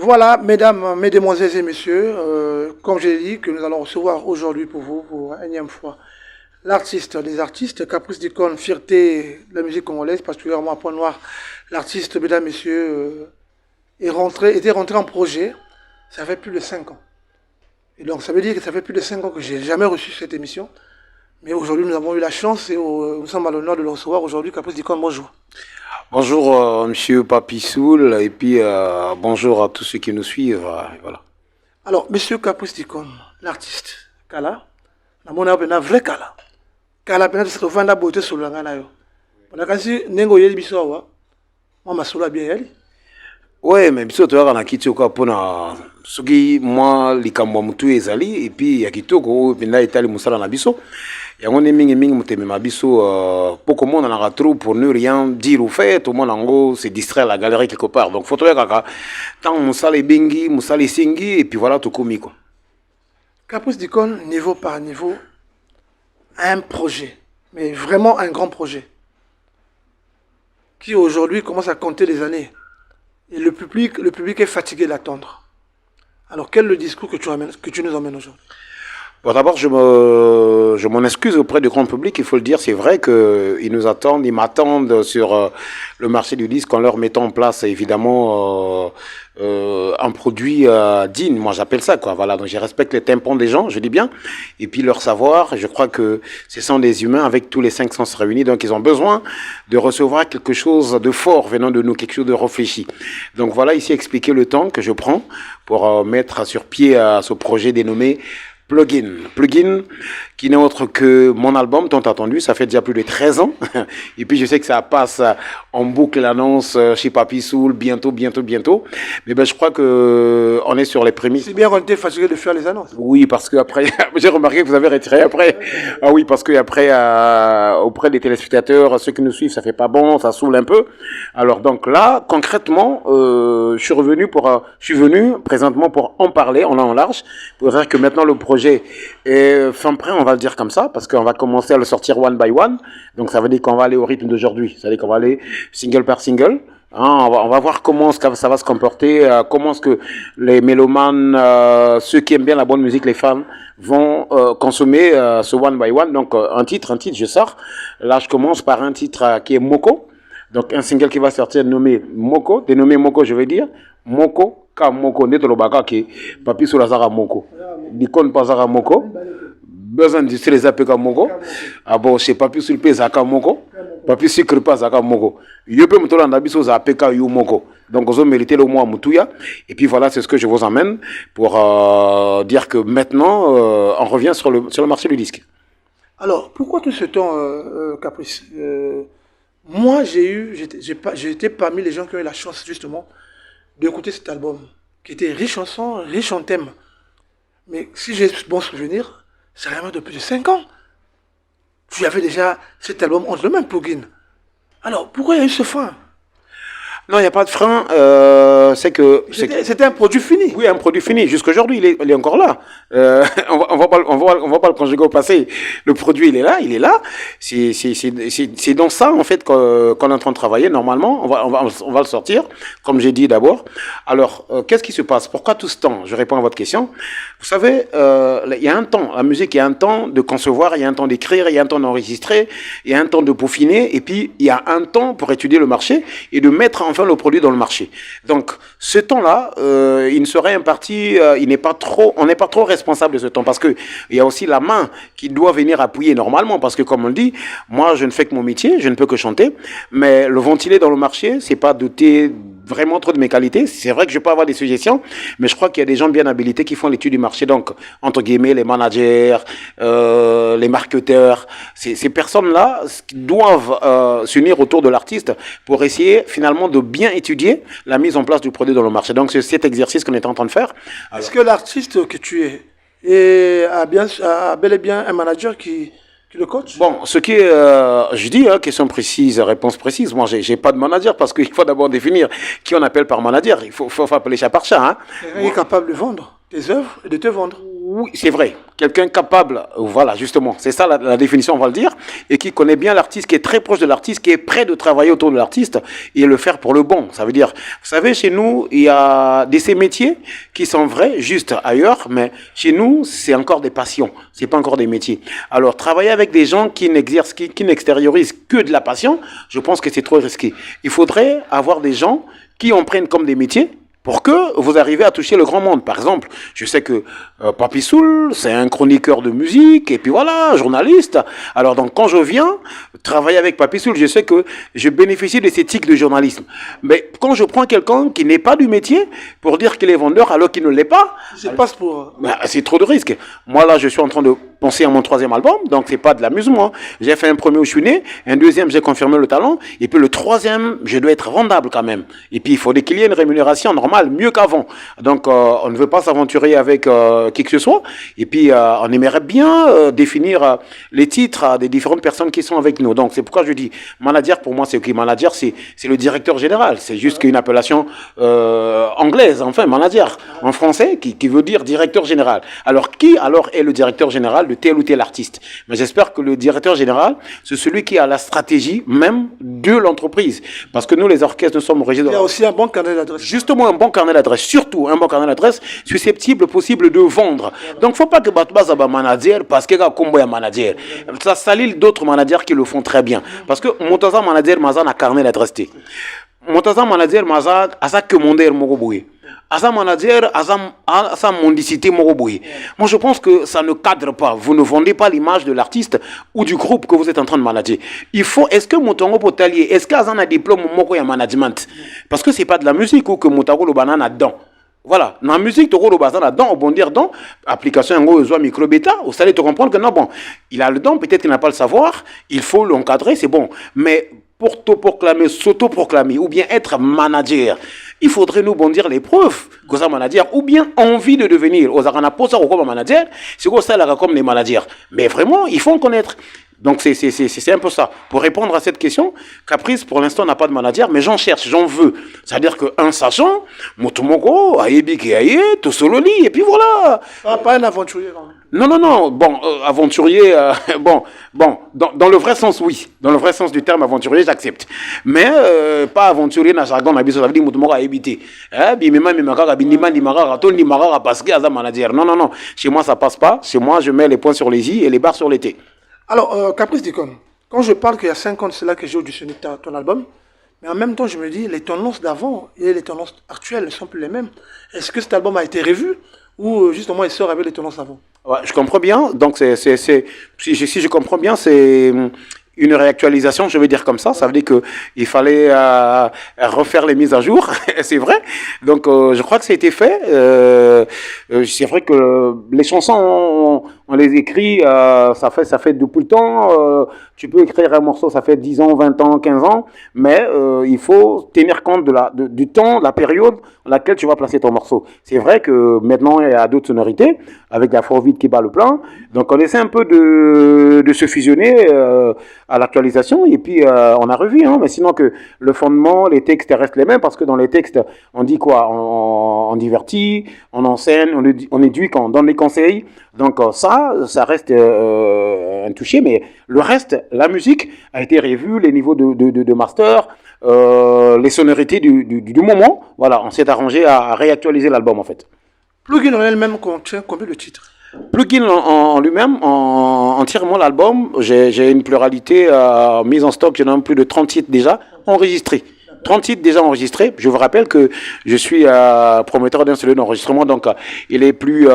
Voilà, mesdames, mesdemoiselles et messieurs, comme j'ai dit, que nous allons recevoir aujourd'hui pour vous, pour une énième fois, l'artiste des artistes, Caprice d'Icône, fierté de la musique congolaise, particulièrement à Point-Noir. L'artiste, mesdames, messieurs, était rentré en projet, ça fait plus de 5 ans. Et donc ça veut dire que ça fait plus de 5 ans que j'ai jamais reçu cette émission. Mais aujourd'hui, nous avons eu la chance et nous sommes à l'honneur de le recevoir aujourd'hui. Caprice d'Icône, bonjour. Bonjour Monsieur Papissoul et puis bonjour à tous ceux qui nous suivent. Voilà. Alors, monsieur Caprice d'Icône, l'artiste, Kala, on a un vrai Kala. Kala, peut-être que vous avez beauté sur le gana. On a quasi nengo yeli biso moi ma sola bien yeli. Ouais, mais biso to kana kitoko pona soki moi likambo mutu ezali et puis ya kitoko pinda etali musala na biso. Yango ne mingi muteme mabiso pour comment on en a trop pour ne rien dire ou faire tout le monde en gros se distraire à la galerie quelque part. Donc faut trouver kaka tant musala bengi, musala singi et puis voilà tout comme quoi. Caprice d'Icône, niveau par niveau, un projet, mais vraiment un grand projet, qui aujourd'hui commence à compter les années. Et le public est fatigué d'attendre. Alors quel est le discours que tu nous emmènes aujourd'hui? Bon, d'abord, je m'en excuse auprès du grand public, il faut le dire, c'est vrai qu'ils nous attendent, ils m'attendent sur le marché du disque en leur mettant en place évidemment un produit digne, moi j'appelle ça quoi, voilà, donc je respecte les tympans des gens, je dis bien, et puis leur savoir, je crois que ce sont des humains avec tous les 5 sens réunis, donc ils ont besoin de recevoir quelque chose de fort venant de nous, quelque chose de réfléchi. Donc voilà ici expliquer le temps que je prends pour mettre sur pied ce projet dénommé Plugin, qui n'est autre que mon album tant attendu, ça fait déjà plus de 13 ans. Et puis je sais que ça passe en boucle l'annonce chez Papissoul, bientôt. Mais ben je crois que on est sur les prémices. C'est bien qu'on était fatigué de faire les annonces. Oui, parce que après, j'ai remarqué que vous avez retiré après. Ah oui, parce que après, auprès des téléspectateurs, ceux qui nous suivent, ça fait pas bon, ça saoule un peu. Alors donc là, concrètement, je suis venu présentement pour en parler en long en large, pour dire que maintenant le projet est fin prêt, on va le dire comme ça, parce qu'on va commencer à le sortir one by one. Donc ça veut dire qu'on va aller au rythme d'aujourd'hui. Ça veut dire qu'on va aller single par single. Hein, on va voir comment ça va se comporter, comment est-ce que les mélomanes, ceux qui aiment bien la bonne musique, les fans, vont consommer ce one by one. Donc un titre, je sors. Là, je commence par un titre qui est Moko. Donc un single qui va sortir dénommé Moko, je veux dire. Moko, ka Moko, netolobaka ki papi sur la zara Moko. L'icône pas zara Moko. Besoin d'industrie les APK Moko. Ah bon, c'est papi sur le pays zaka Moko. Papi sucre pas zaka Moko. Yo peux me tourner dans biso za APK yu Moko. Donc vous méritez le mois Mutuya. Et puis voilà, c'est ce que je vous emmène pour dire que maintenant on revient sur le marché du disque. Alors pourquoi tout ce temps, Caprice? Moi, j'ai été parmi les gens qui ont eu la chance, justement, d'écouter cet album, qui était riche en sons, riche en thèmes. Mais si j'ai bon souvenir, c'est vraiment depuis de 5 ans. Tu avais déjà cet album entre le même plugin. Alors, pourquoi il y a eu ce frein? Non, il n'y a pas de frein. C'est que c'était un produit fini. Oui, un produit fini. Jusqu'aujourd'hui, il est encore là. On va pas le conjuguer au passé. Le produit, il est là. C'est dans ça en fait qu'on est en train de travailler. Normalement, on va le sortir, comme j'ai dit d'abord. Alors, qu'est-ce qui se passe? Pourquoi tout ce temps? Je réponds à votre question. Vous savez, il y a un temps. La musique, il y a un temps de concevoir, il y a un temps d'écrire, il y a un temps d'enregistrer, il y a un temps de peaufiner, et puis il y a un temps pour étudier le marché et de mettre enfin le produit dans le marché. Donc, ce temps-là, il ne serait imparti, on n'est pas trop responsable de ce temps, parce que il y a aussi la main qui doit venir appuyer normalement, parce que comme on le dit, moi je ne fais que mon métier, je ne peux que chanter, mais le ventiler dans le marché, c'est pas doté vraiment trop de mes qualités. C'est vrai que je peux avoir des suggestions, mais je crois qu'il y a des gens bien habilités qui font l'étude du marché. Donc, entre guillemets, les managers, les marketeurs, ces personnes-là doivent s'unir autour de l'artiste pour essayer finalement de bien étudier la mise en place du produit dans le marché. Donc, c'est cet exercice qu'on est en train de faire. Est-ce que l'artiste que tu es a bel et bien un manager qui le coach? Bon, ce qui est, je dis, question précise, réponse précise. Moi, j'ai pas de manager parce qu'il faut d'abord définir qui on appelle par manager. Il faut appeler chat par chat. Hein. Il est capable de vendre tes œuvres et de te vendre. Oui, c'est vrai. Quelqu'un capable, voilà, justement, c'est ça la définition, on va le dire, et qui connaît bien l'artiste, qui est très proche de l'artiste, qui est prêt de travailler autour de l'artiste et le faire pour le bon. Ça veut dire, vous savez, chez nous, il y a ces métiers qui sont vrais, juste ailleurs, mais chez nous, c'est encore des passions, c'est pas encore des métiers. Alors, travailler avec des gens qui n'exercent, qui n'extériorisent que de la passion, je pense que c'est trop risqué. Il faudrait avoir des gens qui en prennent comme des métiers, pour que vous arriviez à toucher le grand monde. Par exemple, je sais que Papi Soul, c'est un chroniqueur de musique, et puis voilà, journaliste. Alors donc quand je viens travailler avec Papi Soul, je sais que je bénéficie de ces tics de journalisme. Mais quand je prends quelqu'un qui n'est pas du métier, pour dire qu'il est vendeur alors qu'il ne l'est pas, Je passe pour... c'est trop de risques. Moi là, je suis en train de penser à mon troisième album, donc c'est pas de l'amusement. J'ai fait un premier où je suis né, un deuxième j'ai confirmé le talent, et puis le troisième, je dois être vendable quand même. Et puis il faut qu'il y ait une rémunération normale, mieux qu'avant. Donc on ne veut pas s'aventurer avec qui que ce soit, et puis on aimerait bien définir les titres des différentes personnes qui sont avec nous. Donc c'est pourquoi je dis, manager pour moi c'est qui? Manager c'est le directeur général, c'est juste qu'une appellation anglaise, enfin manager en français qui veut dire directeur général. Alors qui alors est le directeur général de tel ou tel artiste? Mais j'espère que le directeur général, c'est celui qui a la stratégie même de l'entreprise. Parce que nous, les orchestres, nous sommes régis de... Il y a aussi un bon carnet d'adresse. Justement, un bon carnet d'adresse. Surtout, un bon carnet d'adresse susceptible, possible de vendre. Donc, il ne faut pas que Batouba soit manager parce qu'il y a un manager. Ça salit d'autres managers qui le font très bien. Parce que Montaza manager, Mazan a carnet d'adresse. Montaza manager, Mazan a que mondaire Mogoboué. Asa manager, asa mondicité moroboui. Moi, je pense que ça ne cadre pas. Vous ne vendez pas l'image de l'artiste ou du groupe que vous êtes en train de manager. Il faut, est-ce que Motongo Potalier, est-ce qu'Azan a un diplôme moko ya management? Parce que c'est pas de la musique ou que Motago le banane a dedans. Voilà, dans la musique, tu as le bazar là-dedans, on peut dire dans application, un micro-bêta, vous allez te comprendre que non, bon, il a le don, peut-être qu'il n'a pas le savoir, il faut l'encadrer, c'est bon. Mais pour t'auto-proclamer, s'auto-proclamer, ou bien être manager, il faudrait nous bondir les preuves que ça manager, ou bien envie de devenir. Aux arana posa ou comme manager, c'est quoi ça là comme les managers. Mais vraiment, il faut en connaître. Donc c'est un peu ça. Pour répondre à cette question, Caprice pour l'instant n'a pas de manager, mais j'en cherche, j'en veux. C'est-à-dire qu'un sachant, Motomoko, Ayebi Keaye, Tosololi, et puis voilà. Ah, pas un aventurier quand même. Non, bon, aventurier, dans le vrai sens, oui. Dans le vrai sens du terme aventurier, j'accepte. Mais pas aventurier dans le jargon, ça veut dire Motomoko a évité. Non. Chez moi, ça passe pas. Chez moi, je mets les points sur les i et les barres sur les t. Alors, Caprice Dicon, quand je parle qu'il y a 5 ans, c'est là que j'ai auditionné ton album, mais en même temps, je me dis, les tendances d'avant et les tendances actuelles ne sont plus les mêmes. Est-ce que cet album a été revu ou justement il sort avec les tendances d'avant? Ouais, je comprends bien. Donc, si je comprends bien, c'est une réactualisation, je vais dire comme ça. Ça veut dire qu'il fallait refaire les mises à jour, c'est vrai. Donc, je crois que ça a été fait. C'est vrai que les chansons, on les écrit, ça fait depuis le temps. Tu peux écrire un morceau, ça fait 10 ans, 20 ans, 15 ans, mais il faut tenir compte du temps, la période à laquelle tu vas placer ton morceau. C'est vrai que maintenant, il y a d'autres sonorités, avec l'afrobeat qui bat le plein. Donc, on essaie un peu de se fusionner à l'actualisation, et puis on a revu, hein, mais sinon que le fondement, les textes restent les mêmes, parce que dans les textes, on dit quoi? On divertit, on enseigne, on éduque, on donne des conseils. Donc ça reste intouché, mais le reste, la musique a été revue, les niveaux de master, les sonorités du moment. Voilà, on s'est arrangé à réactualiser l'album en fait. Plugin en elle-même contient combien de titres? Plugin en lui-même, entièrement l'album, j'ai une pluralité mise en stock, j'en ai plus de 30 titres déjà enregistrés. 30 titres déjà enregistrés. Je vous rappelle que je suis promoteur d'un studio d'enregistrement, donc il est plus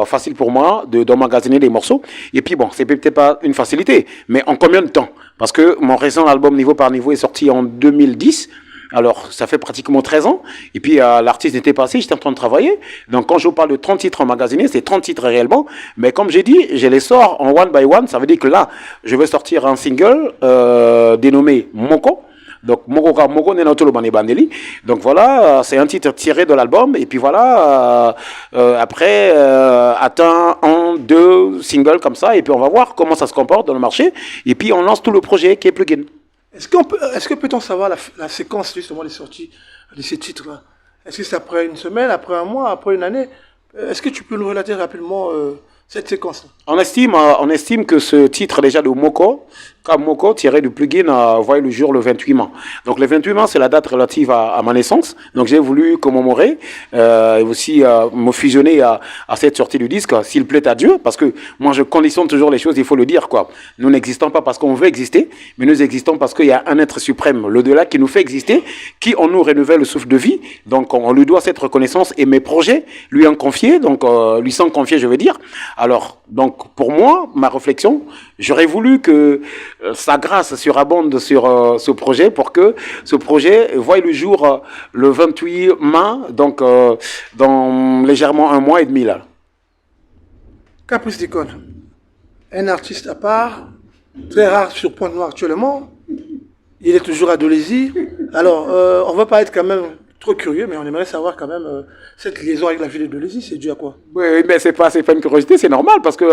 facile pour moi d'emmagasiner des morceaux. Et puis bon, c'est peut-être pas une facilité, mais en combien de temps? Parce que mon récent album Niveau par Niveau est sorti en 2010. Alors, ça fait pratiquement 13 ans. Et puis, l'artiste était passé, j'étais en train de travailler. Donc, quand je vous parle de 30 titres emmagasinés, c'est 30 titres réellement. Mais comme j'ai dit, je les sors en one by one. Ça veut dire que là, je vais sortir un single dénommé Moko. Donc, Moko Nenotolo Bane Bandeli. Donc, voilà, c'est un titre tiré de l'album. Et puis, voilà, après, atteint 1, 2 singles comme ça. Et puis, on va voir comment ça se comporte dans le marché. Et puis, on lance tout le projet qui est Plugin. Est-ce que peut-on savoir la séquence justement des sorties de ces titres-là? Est-ce que c'est après une semaine, après un mois, après une année? Est-ce que tu peux nous relater rapidement cette séquence? On estime que ce titre déjà de Moko, comme Moko tiré du plugin, voit le jour le 28 mai. Donc le 28 mai, c'est la date relative à ma naissance. Donc j'ai voulu commémorer et aussi me fusionner à cette sortie du disque, s'il plaît à Dieu, parce que moi je conditionne toujours les choses, il faut le dire quoi. Nous n'existons pas parce qu'on veut exister, mais nous existons parce qu'il y a un être suprême, l'au-delà, qui nous fait exister, qui en nous renouvelle le souffle de vie. Donc on lui doit cette reconnaissance et mes projets lui ont confié, donc lui sont confiés, je veux dire. Alors, donc, pour moi, ma réflexion, j'aurais voulu que sa grâce surabonde sur ce projet pour que ce projet voie le jour le 28 mai, donc dans légèrement un mois et demi là. Caprice d'Icône, un artiste à part, très rare sur Pointe-Noire actuellement. Il est toujours à Dolésy. Alors, on ne va pas être quand même trop curieux, mais on aimerait savoir quand même cette liaison avec la ville de Dolésy, c'est dû à quoi? Oui, mais c'est pas une curiosité, c'est normal parce que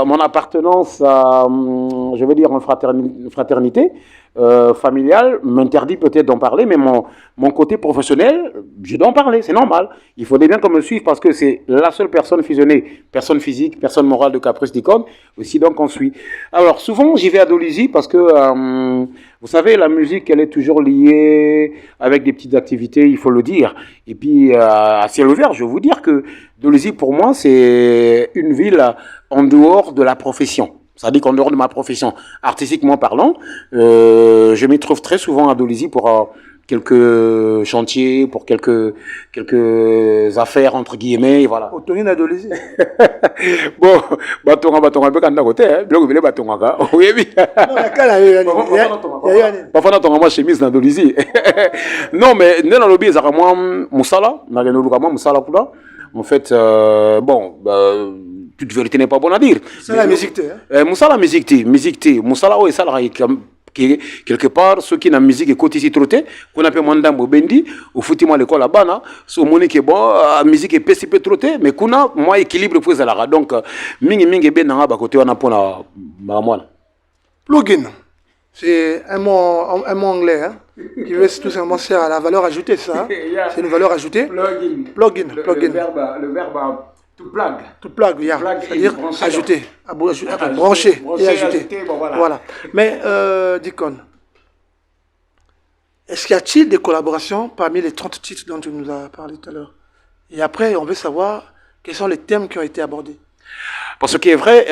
mon appartenance à, je veux dire, une fraternité familiale m'interdit peut-être d'en parler, mais mon côté professionnel, je dois en parler, c'est normal. Il faudrait bien qu'on me suive parce que c'est la seule personne fusionnée, personne physique, personne morale de Caprice d'Icône, aussi donc on suit. Alors souvent j'y vais à Dolésy parce que vous savez, la musique, elle est toujours liée avec des petites activités, il faut le dire. Et puis, à ciel ouvert, je vais vous dire que Dolésy, pour moi, c'est une ville en dehors de la profession. C'est-à-dire qu'en dehors de ma profession, artistiquement parlant, je m'y trouve très souvent à Dolésy pour quelques chantiers, pour quelques affaires, entre guillemets, voilà. Autorine à Dolésy. Bon, batonga, peu quand à côté, hein. Bloc, batonga, oui, oui. Non, la cale, il y a Parfois, on a ma chemise dans Dolésy. Non, mais, dans le lobby, ça moi, Moussala, Moussala, en fait, bon, toute vérité n'est pas bonne à dire. C'est la musique, hein? Moussala, musique, Moussala, oui, ça, qui quelque part ceux qui na musique écoutent ici troté qu'on appelle mandambo bendi au foutima l'école là-bas so monique bon musique est troté mais kuna moi équilibre pour ça là donc mingi ben na ba côté on a pour na moi plugin c'est un mot anglais hein, qui veut tout simplement servir à la valeur ajoutée ça hein? C'est une valeur ajoutée plugin le verbe to plug, yeah. C'est-à-dire ajouter, brancher et ajouter. Bon, voilà. Mais, Dicon, est-ce qu'il y a-t-il des collaborations parmi les 30 titres dont tu nous as parlé tout à l'heure? Et après, on veut savoir quels sont les thèmes qui ont été abordés. Pour ce qui est vrai,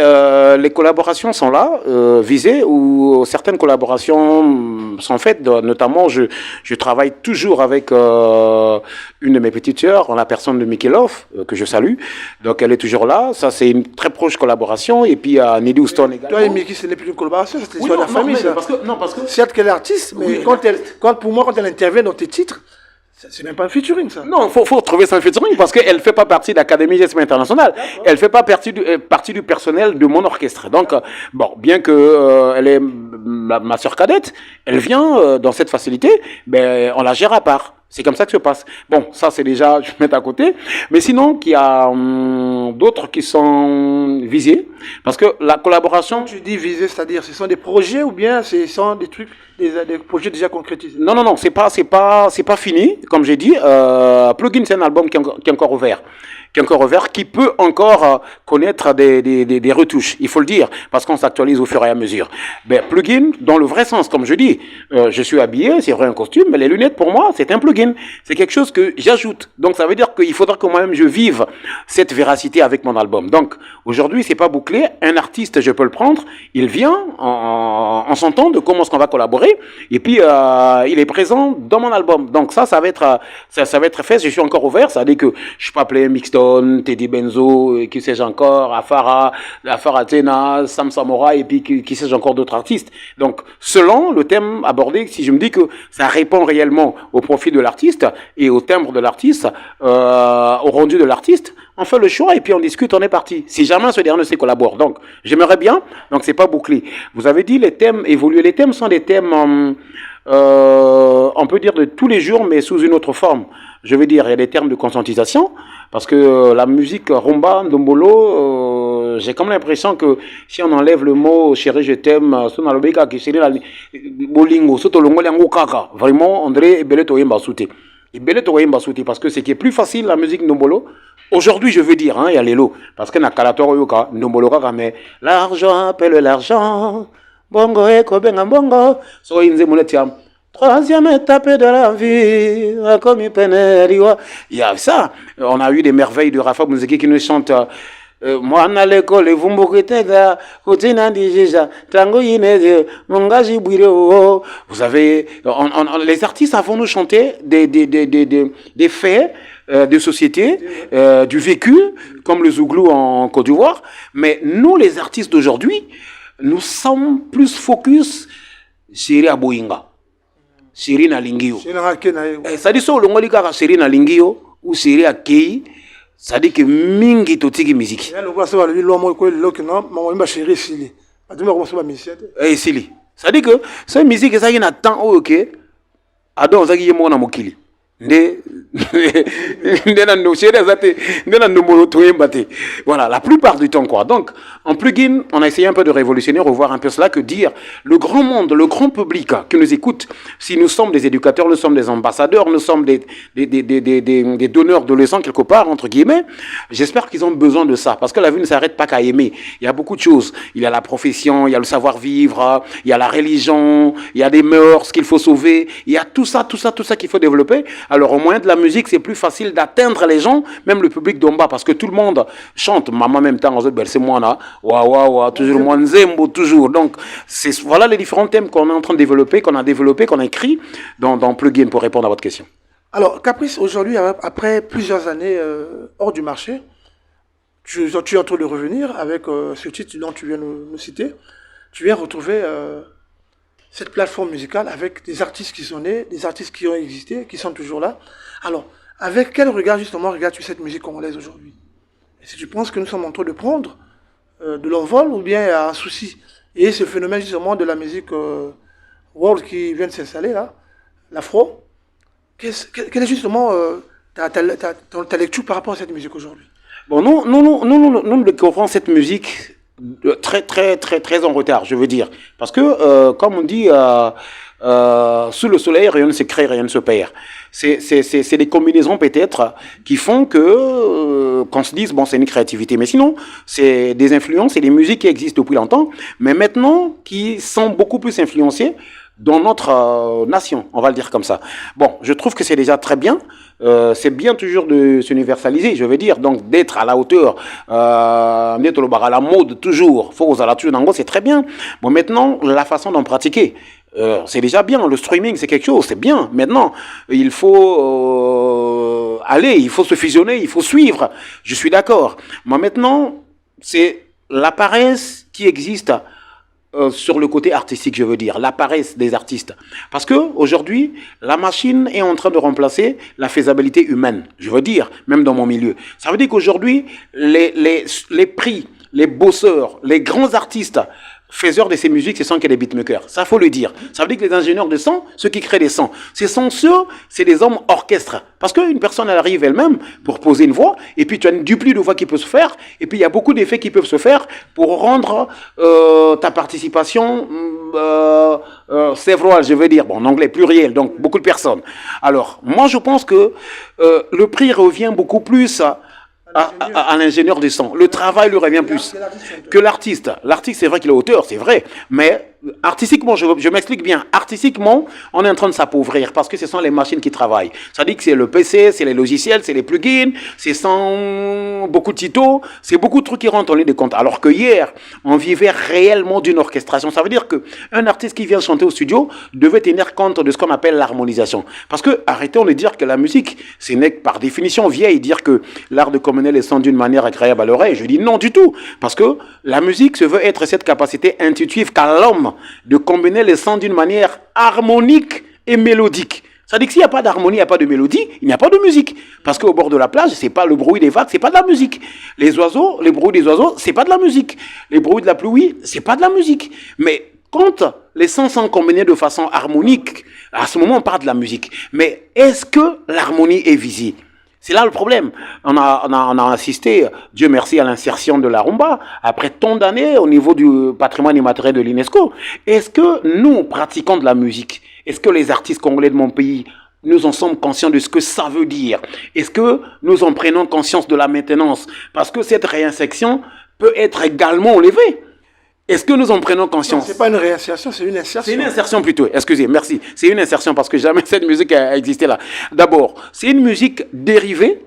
les collaborations sont là, visées, ou certaines collaborations sont faites. Notamment, je travaille toujours avec une de mes petites sœurs, en la personne de Mickey Love, que je salue. Donc, elle est toujours là. Ça, c'est une très proche collaboration. Et puis, Nelly Houston également. Toi et Mickey, ce n'est plus une collaboration, c'est l'histoire de la famille. Ça. Parce que... Certes qu'elle est artiste, mais oui, pour moi, quand elle intervient dans tes titres, c'est même pas un featuring, ça. Non, faut trouver ça un featuring parce qu'elle ne fait pas partie de l'Académie Jasmine Internationale. Elle ne fait pas partie du personnel de mon orchestre. Donc, bon, bien que elle est ma sœur cadette, elle vient dans cette facilité, ben, on la gère à part. C'est comme ça que ça se passe. Bon, ça c'est déjà, je vais mettre à côté. Mais sinon, qu'il y a d'autres qui sont visés. Parce que la collaboration... Tu dis visés, c'est-à-dire, ce sont des projets ou bien ce sont des trucs, des projets déjà concrétisés? Non, c'est pas fini. Comme j'ai dit, Plugin, c'est un album qui est encore ouvert. Qui peut encore connaître des retouches, il faut le dire, parce qu'on s'actualise au fur et à mesure. Ben, plugin, dans le vrai sens, comme je dis, je suis habillé, c'est vrai un costume, mais les lunettes, pour moi, c'est un plugin. C'est quelque chose que j'ajoute. Donc, ça veut dire qu'il faudra que moi-même je vive cette véracité avec mon album. Donc, aujourd'hui, c'est pas bouclé. Un artiste, je peux le prendre, il vient, on s'entend de comment est-ce qu'on va collaborer, et puis, il est présent dans mon album. Donc, ça va être fait, je suis encore ouvert, ça veut dire que je peux appeler un mixto, Teddy Benzo, qui sais-je encore, Afara Tena, Sam Samora, et puis qui sais-je encore d'autres artistes. Donc, selon le thème abordé, si je me dis que ça répond réellement au profil de l'artiste et au timbre de l'artiste, au rendu de l'artiste, on fait le choix et puis on discute, on est parti. Si jamais ce dernier se collabore. Donc, j'aimerais bien, donc c'est pas bouclé. Vous avez dit les thèmes évoluent. Les thèmes sont des thèmes, on peut dire de tous les jours, mais sous une autre forme. Je veux dire, il y a des termes de conscientisation, parce que la musique rumba, ndombolo, j'ai comme l'impression que si on enlève le mot chérie je t'aime, vraiment on dirait Belé Toyemba Souté. Ibele to yimba souti parce que ce qui est plus facile la musique ndombolo. Aujourd'hui, je veux dire, hein, il y a les lots. Parce que na kalator yoka, ndombolo kaka, mais l'argent appelle l'argent. Bongo eko benga bongo. So inze monetiam. Troisième étape de la vie, comme il peine. Il y a ça. On a eu des merveilles de Rafa Mouzeki qui nous chante. Moi, à l'école, vous m'occupez Koutina Dijija, Tango Yineze, Mongaji Bouiro. Vous avez, les artistes avant nous chanter des faits de société, du vécu, comme le Zouglou en Côte d'Ivoire. Mais nous, les artistes d'aujourd'hui, nous sommes plus focus sur Aboinga. Siri na lingio. Ça dit ça, le ngoli kaka siri na lingio ou siri à kei. Ça dit que mingi totiki musique. Eh sili. Ça dit que cette musique ça y na temps ok. Adon ça qui est mon amokili. Voilà, la plupart du temps quoi. Donc, en plugin, on a essayé un peu de révolutionner, revoir un peu cela, que dire le grand monde, le grand public qui nous écoute, si nous sommes des éducateurs, nous sommes des ambassadeurs, nous sommes des donneurs de leçons quelque part, entre guillemets, j'espère qu'ils ont besoin de ça, parce que la vie ne s'arrête pas qu'à aimer. Il y a beaucoup de choses. Il y a la profession, il y a le savoir-vivre, il y a la religion, il y a des mœurs qu'il faut sauver, il y a tout ça qu'il faut développer. Alors, au moyen de la musique, c'est plus facile d'atteindre les gens, même le public d'en bas, parce que tout le monde chante. Maman, même temps, c'est moi là, wa, toujours moi, nzembo, toujours. Donc, voilà les différents thèmes qu'on est en train de développer, qu'on a écrit dans Plugin pour répondre à votre question. Alors, Caprice, aujourd'hui, après plusieurs années hors du marché, tu es en train de revenir avec ce titre dont tu viens de nous citer. Tu viens retrouver cette plateforme musicale avec des artistes qui sont nés, des artistes qui ont existé, qui sont toujours là. Alors, avec quel regard justement regardes-tu cette musique congolaise aujourd'hui? Est-ce que tu penses que nous sommes en train de prendre de l'envol ou bien il y a un souci? Et ce phénomène justement de la musique world qui vient de s'installer là, l'afro, quelle est justement ta lecture par rapport à cette musique aujourd'hui? Bon, nous découvrons cette musique très en retard, je veux dire. Parce que, comme on dit, sous le soleil, rien ne se crée, rien ne se perd. C'est des combinaisons peut-être qui font que qu'on se dise, bon, c'est une créativité. Mais sinon, c'est des influences et des musiques qui existent depuis longtemps, mais maintenant qui sont beaucoup plus influencées dans notre nation, on va le dire comme ça. Bon, je trouve que c'est déjà très bien. C'est bien toujours de s'universaliser, je veux dire, donc d'être à la hauteur, d'être à la mode toujours, c'est très bien. Bon, maintenant, la façon d'en pratiquer, c'est déjà bien. Le streaming, c'est quelque chose, c'est bien. Maintenant, il faut aller, il faut se fusionner, il faut suivre. Je suis d'accord. Mais maintenant, c'est la paresse qui existe sur le côté artistique, je veux dire, la paresse des artistes. Parce que aujourd'hui, la machine est en train de remplacer la faisabilité humaine. Je veux dire, même dans mon milieu. Ça veut dire qu'aujourd'hui, les prix, les bosseurs, les grands artistes faiseurs de ces musiques, ce sont que des beatmakers. Ça, faut le dire. Ça veut dire que les ingénieurs de son, ceux qui créent des sons, ce sont ceux, c'est des hommes orchestres. Parce qu'une personne, elle arrive elle-même pour poser une voix, et puis tu as une dupli de voix qui peut se faire, et puis il y a beaucoup d'effets qui peuvent se faire pour rendre ta participation several, je veux dire, bon, en anglais pluriel, donc beaucoup de personnes. Alors, moi, je pense que le prix revient beaucoup plus à l'ingénieur du son. Le travail lui revient plus que l'artiste. L'artiste, c'est vrai qu'il est auteur, c'est vrai, mais artistiquement, je m'explique bien, artistiquement, on est en train de s'appauvrir parce que ce sont les machines qui travaillent. Ça dit que c'est le PC, c'est les logiciels, c'est les plugins, c'est sans beaucoup de tutos, c'est beaucoup de trucs qui rentrent en ligne de compte. Alors que hier, on vivait réellement d'une orchestration. Ça veut dire qu'un artiste qui vient chanter au studio devait tenir compte de ce qu'on appelle l'harmonisation. Parce que, arrêtons de dire que la musique, c'est par définition vieille, dire que l'art de communier les sons d'une manière agréable à l'oreille. Je dis non du tout. Parce que la musique se veut être cette capacité intuitive qu'a l'homme de combiner les sons d'une manière harmonique et mélodique. Ça veut dire que s'il n'y a pas d'harmonie, il n'y a pas de mélodie, il n'y a pas de musique. Parce qu'au bord de la plage, c'est pas le bruit des vagues, c'est pas de la musique. Les oiseaux, les bruits des oiseaux, c'est pas de la musique. Les bruits de la pluie, c'est pas de la musique. Mais quand les sons sont combinés de façon harmonique, à ce moment, on parle de la musique. Mais est-ce que l'harmonie est visible? C'est là le problème. On a assisté, Dieu merci, à l'insertion de la rumba, après tant d'années au niveau du patrimoine immatériel de l'UNESCO. Est-ce que nous pratiquons de la musique? Est-ce que les artistes congolais de mon pays nous en sommes conscients de ce que ça veut dire? Est-ce que nous en prenons conscience de la maintenance? Parce que cette réinsertion peut être également enlevée. Est-ce que nous en prenons conscience? Ce n'est pas une réinsertion, c'est une insertion. C'est une insertion plutôt, excusez, merci. C'est une insertion parce que jamais cette musique a existé là. D'abord, c'est une musique dérivée.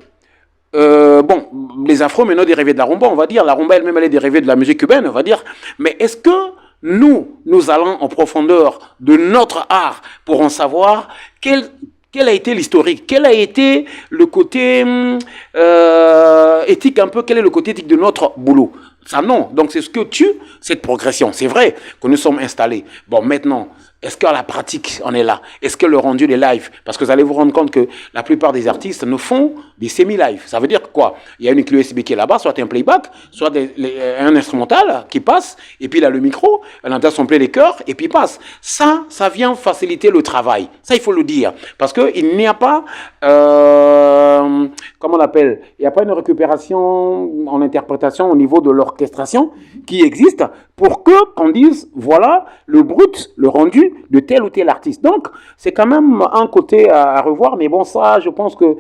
Bon, les afros maintenant dérivés de la rumba, on va dire. La rumba elle-même, elle est dérivée de la musique cubaine, on va dire. Mais est-ce que nous allons en profondeur de notre art pour en savoir quel a été l'historique, quel a été le côté éthique un peu, quel est le côté éthique de notre boulot? Ça non, donc c'est ce que tue cette progression. C'est vrai que nous sommes installés. Bon, maintenant, est-ce qu'à la pratique, on est là? Est-ce que le rendu des lives? Parce que vous allez vous rendre compte que la plupart des artistes ne font des semi-lives. Ça veut dire quoi? Il y a une clé USB qui est là-bas, soit un playback, soit un instrumental qui passe, et puis il a le micro, elle entend son les chœurs, et puis il passe. Ça vient faciliter le travail. Ça, il faut le dire. Parce qu'il n'y a pas, comment on appelle? Il n'y a pas une récupération en interprétation au niveau de l'orchestration qui existe pour qu'on dise, voilà le brut, le rendu de tel ou tel artiste. Donc, c'est quand même un côté à revoir, mais bon, ça, je pense que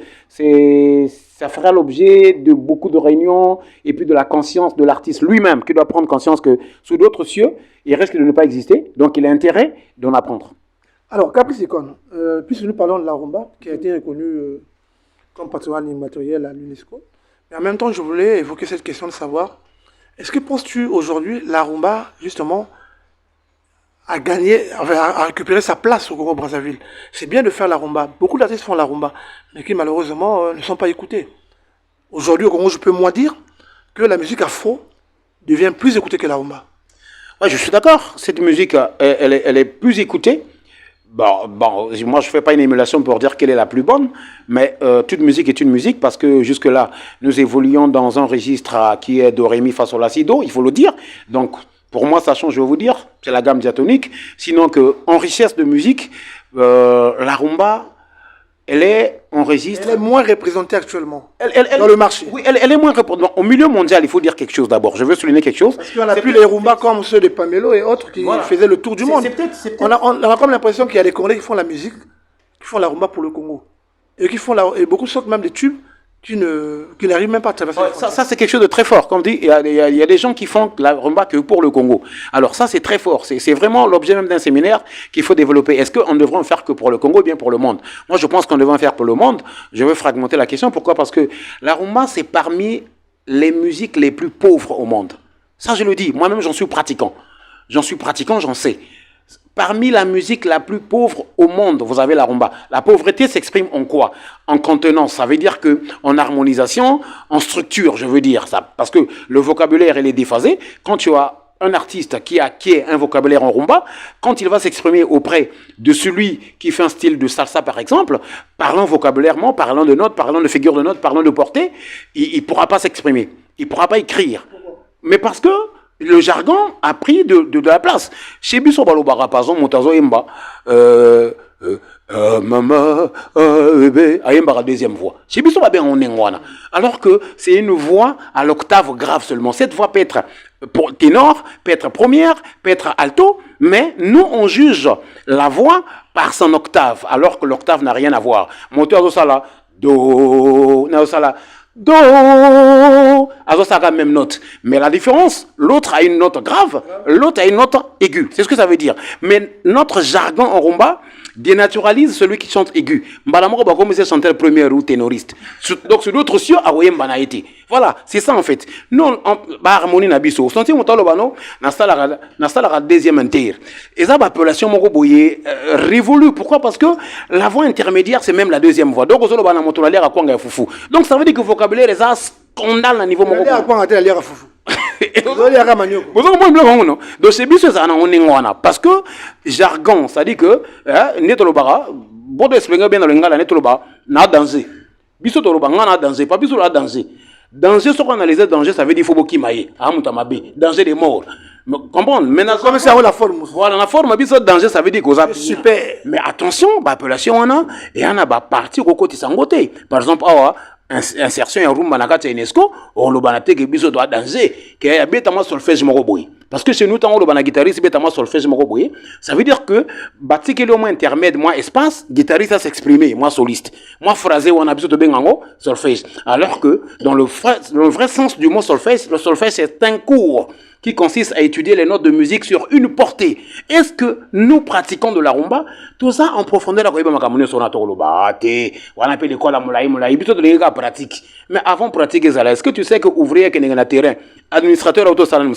ça fera l'objet de beaucoup de réunions et puis de la conscience de l'artiste lui-même, qui doit prendre conscience que sous d'autres cieux, il risque de ne pas exister, donc il a intérêt d'en apprendre. Alors, Caprice Icône, puisque nous parlons de la rumba, qui a été reconnue comme patrimoine immatériel à l'UNESCO, mais en même temps, je voulais évoquer cette question de savoir, est-ce que penses-tu aujourd'hui la rumba, justement, à gagner, à récupérer sa place au Congo-Brazzaville? C'est bien de faire la rumba. Beaucoup d'artistes font la rumba, mais qui malheureusement ne sont pas écoutés. Aujourd'hui, au Congo, je peux moins dire que la musique afro devient plus écoutée que la rumba. Ouais, je suis d'accord. Cette musique, elle est plus écoutée. Bon, moi je ne fais pas une émulation pour dire quelle est la plus bonne, mais toute musique est une musique parce que jusque-là, nous évoluons dans un registre qui est do, ré, mi, fa, sol, la, si, do, il faut le dire. Donc, pour moi, ça change, je vais vous dire, c'est la gamme diatonique. Sinon, en richesse de musique, la rumba, elle est en registre. Elle est moins représentée actuellement dans le marché. Oui, elle est moins représentée. Au milieu mondial, il faut dire quelque chose d'abord. Je veux souligner quelque chose. Parce qu'on n'a plus les rumbas comme ceux de Pamelo et autres qui faisaient le tour du monde. On a comme l'impression qu'il y a des Congolais qui font la musique, qui font la rumba pour le Congo. Et et beaucoup sortent même des tubes qui n'arrivent même pas à traverser. Ça c'est quelque chose de très fort. Comme dit, il y a des gens qui font la rumba que pour le Congo. Alors ça c'est très fort. C'est vraiment l'objet même d'un séminaire qu'il faut développer. Est-ce qu'on devrait en faire que pour le Congo ou bien pour le monde? Moi je pense qu'on devrait en faire pour le monde. Je veux fragmenter la question. Pourquoi? Parce que la rumba c'est parmi les musiques les plus pauvres au monde. Ça je le dis. Moi-même j'en suis pratiquant. J'en sais. Parmi la musique la plus pauvre au monde, vous avez la rumba. La pauvreté s'exprime en quoi? En contenance. Ça veut dire que en harmonisation, en structure, je veux dire ça. Parce que le vocabulaire, il est déphasé. Quand tu as un artiste qui acquiert un vocabulaire en rumba, quand il va s'exprimer auprès de celui qui fait un style de salsa, par exemple, parlant vocabulairement, parlant de notes, parlant de figures de notes, parlant de portée, il ne pourra pas s'exprimer. Il ne pourra pas écrire. Mais parce que le jargon a pris de la place. Chez Bisso Balobara, par exemple, Montazo Emba, maman, bébé, Ayemba la deuxième voix. Chez Bisso Babé, on est en alors que c'est une voix à l'octave grave seulement. Cette voix peut être ténor, peut être première, peut être alto, mais nous, on juge la voix par son octave, alors que l'octave n'a rien à voir. Montazo Sala, Do, Nao Sala, Do, alors ça a la même note. Mais la différence, l'autre a une note grave, l'autre a une note aiguë. C'est ce que ça veut dire. Mais notre jargon en rumba dénaturalise celui qui chante aigu. Mbalamoro ba comme c'est chanteur premier ou ténoriste. Donc sur l'autre cieux, awoyem banaïti. Voilà, c'est ça en fait. Non, harmonie na biso. Senti mon talo bano, na sala deuxième inter. Et ça, appellation moko boye révolue. Pourquoi? Parce que la voix intermédiaire, c'est même la deuxième voix. Donc au bana moto la l'air à quoi foufou. Donc ça veut dire que le vocabulaire est un scandale à niveau moko. Donc c'est bien ça parce que jargon, ça dit que netolobara bodo expliquer bien dans le ngala netoloba na danger. Biso toloba ngana danger, pas biso la danger. Danger, ce qu'on analyse danger, ça veut dire faut beaucoup mailler. Danger de mort. Comprendre? Maintenant, comme ça, la forme. Voilà, la forme, danger, ça veut dire qu'on a super. Mais attention, appellation on a, et on a parti au côté sangoté. Par exemple, insertion en rumba na kati UNESCO, on le banate que biso doit danger, que y a bêtement solfège moroboy. Parce que chez nous, tant on guitariste, solfège, ça veut dire que, bâti au moins intermède, moi espace, guitariste à s'exprimer, moi soliste. Moi phrasé, on a besoin de bengango, solfège. Alors que, dans le vrai sens du mot solfège, le solfège c'est un cours qui consiste à étudier les notes de musique sur une portée. Est-ce que nous pratiquons de la rumba? Tout ça en profondeur, on appelle l'école à Moulaï, plutôt de les pratique. Mais avant de pratiquer ça, est-ce que tu sais que ouvrier qui est dans le terrain, administrateur auto-salan,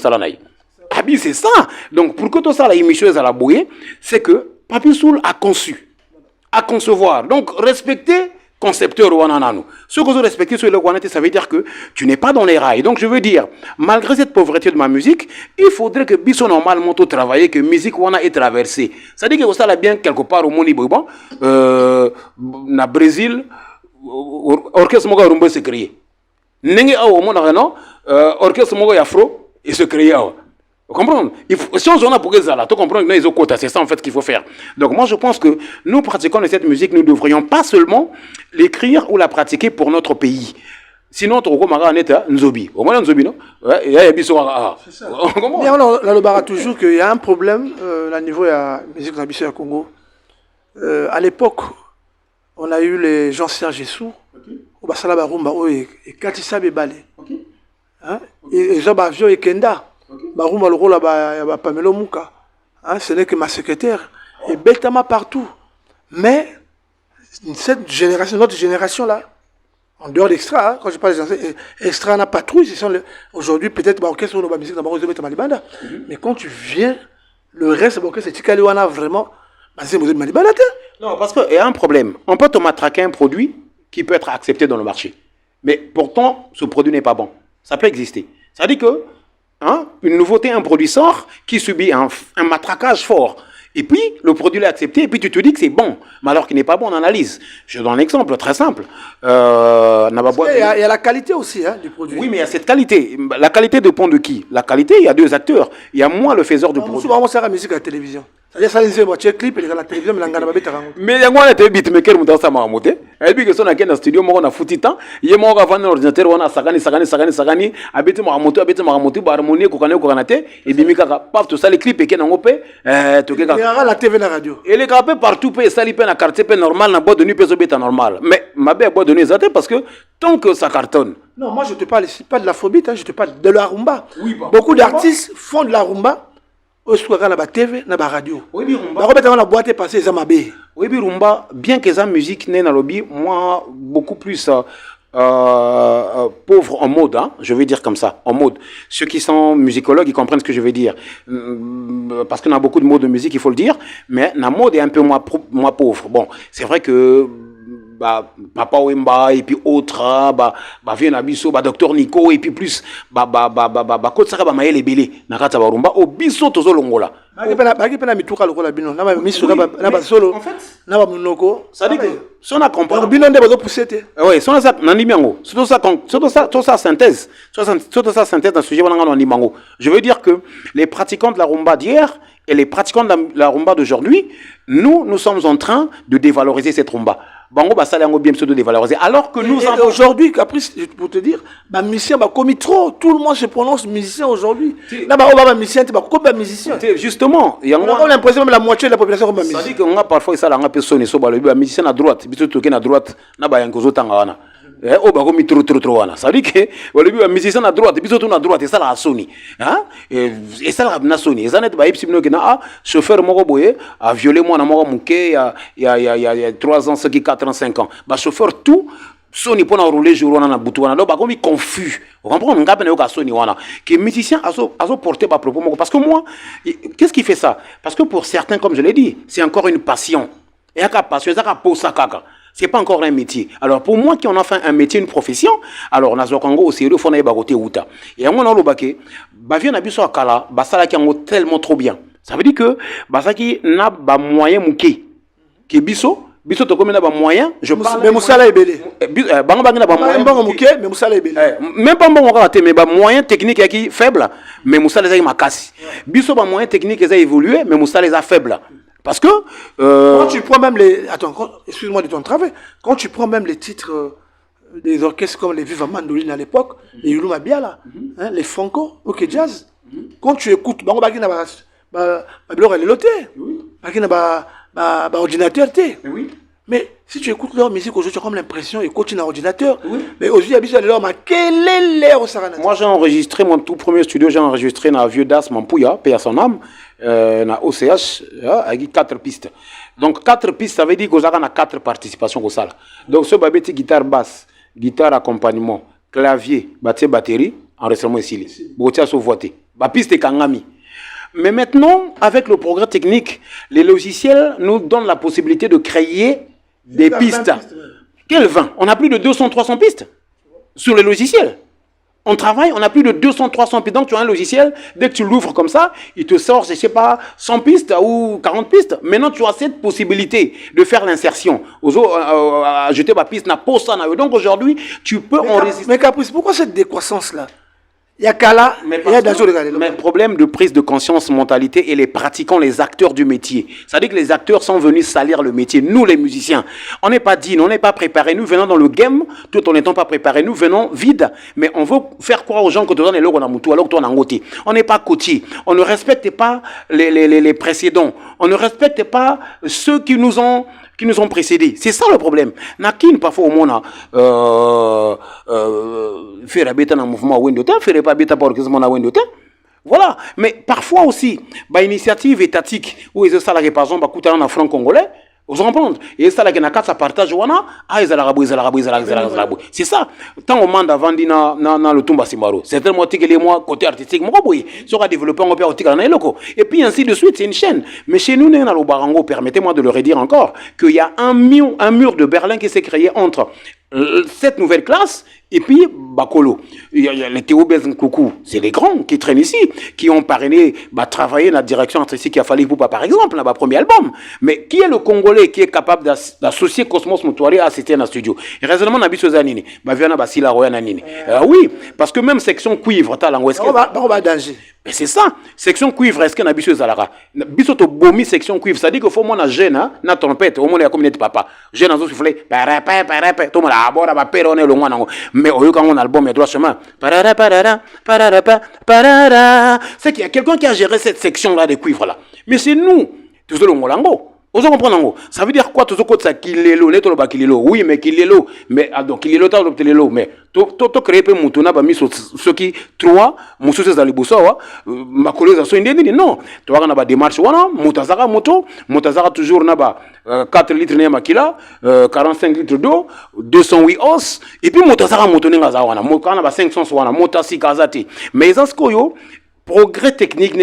Abi, c'est ça. Donc, pour que tout ça, la émission à la bouée, c'est que Papi Soul a conçu, à concevoir. Donc, respecter concepteur Wanananu. Ce que vous respectez sur le Wanate, ça veut dire que tu n'es pas dans les rails. Donc, je veux dire, malgré cette pauvreté de ma musique, il faudrait que Bisso normalement tout travailler, que musique Wana est traversée. Ça dit que ça l'a bien quelque part au Moni Boban, na Brésil, orchestre Moga Rumba s'est créé. Nengi au monde, orchestre Moga Afro, il se crée. Vous comprenez? Si on a pour ça, tu comprends que les quotas, c'est ça en fait qu'il faut faire. Donc moi je pense que nous pratiquons de cette musique, nous ne devrions pas seulement l'écrire ou la pratiquer pour notre pays. Sinon, tu as un Nzobi. Au moins, un Nzobi, non? Il y a des c'est ça. Mais on a toujours qu'il y a un problème au niveau de la musique de Congo. À l'époque, on a eu les Jean-Serge Essou, au Basala Barumba, et Katissa Bebale. Et Jean-Bavio et Kenda. Barumba le rôle à Pamelo Mouka. Ce n'est que ma secrétaire. Et Beltama partout. Mais cette génération, notre génération-là, en dehors d'Extra, quand je parle des anciens, Extra n'a pas patrouille. Aujourd'hui, peut-être l'orchestre ou la musique d'abord de Malibanda. Mais quand tu viens, le reste de l'orchestre, c'est Tikaliwana vraiment. C'est Malibanda. Non, parce qu'il y a un problème. On peut te matraquer un produit qui peut être accepté dans le marché. Mais pourtant, ce produit n'est pas bon. Ça peut exister. Ça dit que une nouveauté, un produit sort qui subit un matraquage fort. Et puis, le produit est accepté, et puis tu te dis que c'est bon. Mais alors qu'il n'est pas bon, on analyse. Je donne un exemple très simple. Il y a la qualité aussi du produit. Oui, mais il y a cette qualité. La qualité dépend de qui? La qualité, il y a deux acteurs. Il y a moi, le faiseur de produit. Souvent, on sert à la musique à la télévision. C'est-à-dire ça, les clips, et la télévision, mais il y a un beatmaker dans sa mamote. Et puis que son dans le studio, on a foutu temps. Il y a un ordinateur, on a sagani, habite mamoto, harmonie, kokanate, et puis mika, paf, tout ça, les clips, et qu'on a fait, il y a la TV, la radio. Et les capés partout, ça li la carte normal, na boîte de nuit, bêta normal. Mais ma belle boîte de nuit, parce que tant que ça cartonne. Non, moi je te parle ici pas de l'afrobeat, je te parle de la rumba. Oui, beaucoup d'artistes font de la rumba. Au soir, na ba TV, na ba radio. Oui, rumba. La boîte est passée, ça m'a bé. Oui, rumba, bien que sa musique n'est dans le lobby, moi, beaucoup plus pauvre en mode, je vais dire comme ça, en mode. Ceux qui sont musicologues, ils comprennent ce que je veux dire. Parce qu'on a beaucoup de mots de musique, il faut le dire, mais la mode est un peu moins pauvre. Bon, c'est vrai que Papa Wemba et puis autres vient Abisso docteur Nico et puis plus Kotsaka Maël Ebele nakata barumba au biso tozo longola ba mituka lokola bino na miso na ba solo na ba munoko ça dit que si on a compris bino nde bazo pousser te oui si on a ça nandi miango surtout ça synthèse dans ce sujet wana nandi mango. Je veux dire que les pratiquants de la rumba d'hier et les pratiquants de la rumba d'aujourd'hui, nous sommes en train de dévaloriser cette rumba. Bango basalango bien de dévaloriser. Alors que nous avons aujourd'hui, Caprice, pour te dire, bah musicien bah commis trop. Tout le monde se prononce musicien aujourd'hui. Là bah musicien, tu bah comme musicien. Justement, il y a l'impression même la moitié de la population comme musicien. Ça dit qu'on a parfois ça la personne et so bah le musicien à droite, biso toqué à droite, na ba yango zotanga wana. Oh bah comme trop wana. Ça dit que le musicien à droite, biso tout à droite et ça la soni. Et ça la na soni. Et ça net ba ipsi no kena chauffeur moko boye a violé moi na moko muké il y a 3 ans, ce qui 4 ans, 5 ans. Bah chauffeur tout Sony pour rouler jour on a boutou on a donc comme il confus. Vous comprenez? On a pas au Sony wana. Que musicien a porté par propos parce que moi qu'est-ce qui fait ça? Parce que pour certains comme je l'ai dit, c'est encore une passion. Et à passion ça pour ça kaka. C'est pas encore un métier. Alors pour moi qui en a fait un métier, une profession, alors nazo Congo au sérieux faut na ba côté outa. Et moi na lo baké, ba vient na biso akala, ba sala ki tellement trop bien. Ça veut dire que ba ça qui n'a ba moyen muké. Que biso to comme na ba moyen, je parle mais musala ebele. Banga banga na ba moyen bon muké mais musala ebele. Même pas bon raté mais ba moyen technique qui faible, mais musala za makasi. Biso ba moyen technique ça évolué, mais musala za faible. Parce que quand tu prends même les excuse-moi de ton travail, quand tu prends même les titres des orchestres comme les Viva Mandoline à l'époque, les Yuluma Biala, les Franco, OK Jazz, quand tu écoutes, bango baki na biloko ya lelo te. Baki na ordinateur te. Oui. Mais si tu écoutes leur musique aujourd'hui, tu as comme l'impression qu'ils continuent à ordinateur. Oui. Mais aujourd'hui, il y a besoin de leur, mais quel est l'air au Sarana? Moi, j'ai enregistré mon tout premier studio, j'ai enregistré dans Vieux Das Mampouya, paix à son âme, dans OCH, avec 4 pistes. Donc, 4 pistes, ça veut dire qu'on a 4 participations au Sala. Donc, ce babé, guitare basse, guitare accompagnement, clavier, batterie, enregistrement ici. Botia sur voité. La piste est Kangami. Mais maintenant, avec le progrès technique, les logiciels nous donnent la possibilité de créer des pistes. Quel 20? On a plus de 200-300 pistes sur les logiciels. On travaille, on a plus de 200-300 pistes. Donc tu as un logiciel, dès que tu l'ouvres comme ça, il te sort, je ne sais pas, 100 pistes ou 40 pistes. Maintenant, tu as cette possibilité de faire l'insertion. Ajouter ma piste, n'a pas ça. Donc aujourd'hui, tu peux enregistrer. Mais Caprice, pourquoi cette décroissance-là? Il y a Kala, il y a Dajo de Galé. Mais problème de prise de conscience, mentalité et les pratiquants, les acteurs du métier. C'est-à-dire que les acteurs sont venus salir le métier. Nous, les musiciens, on n'est pas dignes, on n'est pas préparés. Nous venons dans le game, tout en n'étant pas préparés. Nous venons vides, mais on veut faire croire aux gens que tu donnes les logos dans Moutou, alors que tu en as ngoté. On n'est pas coachés. On ne respecte pas les précédents. On ne respecte pas ceux qui nous ont précédés. C'est ça le problème. Nakin, parfois, au monde, faire un un mouvement Wendota, faire pas bêta pour orchestre Wendota. Voilà. Mais parfois aussi, bah, initiative étatique, où ils ont salariés, par exemple, à en franc congolais, vous comprenez? Et ça, là, ça partage, c'est ça. Tant au monde avant dans le Tumba Simaro, c'est tellement que les mois, côté artistique, moi, oui, sera développé en opératique en locaux. Et puis ainsi de suite, c'est une chaîne. Mais chez nous, dans le Barango, permettez-moi de le redire encore, qu'il y a un mur de Berlin qui s'est créé entre cette nouvelle classe et puis Bakolo. Il y a les Théo Benzenkoukou, c'est les grands qui traînent ici, qui ont parrainé, travaillé dans la direction artistique qui a fallu pour par exemple, dans le premier album. Mais qui est le Congolais qui est capable d'associer Cosmos Moutoiré à assister dans le studio? Et raisonnement n'a pas Zanini. Oui, parce que même section cuivre, t'as l'angoisse. On va danger. Mais c'est ça. Section cuivre, est-ce qu'on a biso zalara? Biso to bomi section cuivre, ça dit qu'il faut moi na jeune, na trompette, au moins la communauté papa. Jeune en soufflé, parapé, tout le monde a bord à père on est le moins. Mais au lieu quand on album est droit chemin. C'est qu'il y a quelqu'un qui a géré cette section là de cuivre là. Mais c'est nous, tout le monde. Vous comprenez? Ça veut dire quoi? Tout ce que ça kilelo, les toloba kilelo. Oui, mais kilelo. Mais donc kilelo ta kilelo. Mais to créer pe mutuna ba miso ce qui trois muso c'est dans les boussawa ma collègue ça indeni non. Tu vas na ba démarche wana mutazaka mutazaka toujours na ba 4 litres ne makila 45 litres d'eau 208 os et puis mutazaka mutoninga za wana mukana ba 500 wana mutasi kazati. Mais ça yo progrès technique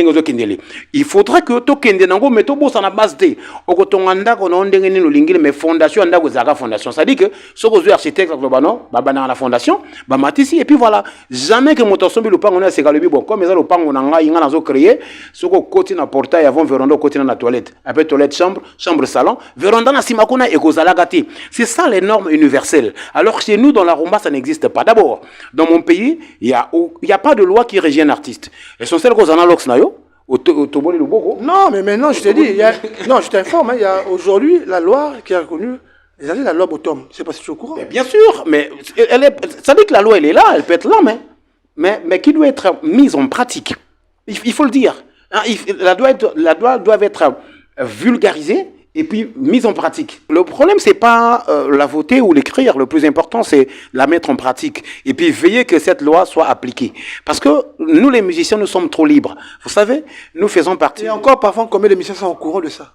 il faudrait que to kende nango meto bossa na base de okotonga ko na ndenge nino lingile mais fondation ndako zaka fondation ça dit que ce que architecte globano ba na la fondation ba matisi et puis voilà jamais que moto sombi le pango na seka le bon comme ça le pango na nga inga nazo créer ce que côté na portail avant véranda côté na toilette après toilette chambre salon véranda na simakona et kozalagati. C'est ça les normes universelles. Alors chez nous dans la rumba ça n'existe pas. D'abord dans mon pays il y a pas de loi qui régit un artiste. Essentiel qu'on a l'ox nayo non, mais maintenant je te dis, non, je t'informe, il y a aujourd'hui la loi qui a reconnu la loi Bottom. Je sais pas si tu es au courant. Mais bien sûr, mais ça dit que la loi elle est là, elle peut être là, mais qui doit être mise en pratique. Il faut le dire. Hein, la loi doit être vulgarisée et puis mise en pratique. Le problème, c'est pas la voter ou l'écrire. Le plus important, c'est la mettre en pratique. Et puis veiller que cette loi soit appliquée. Parce que nous, les musiciens, nous sommes trop libres. Vous savez, nous faisons partie... Et encore, parfois, combien de musiciens sont au courant de ça?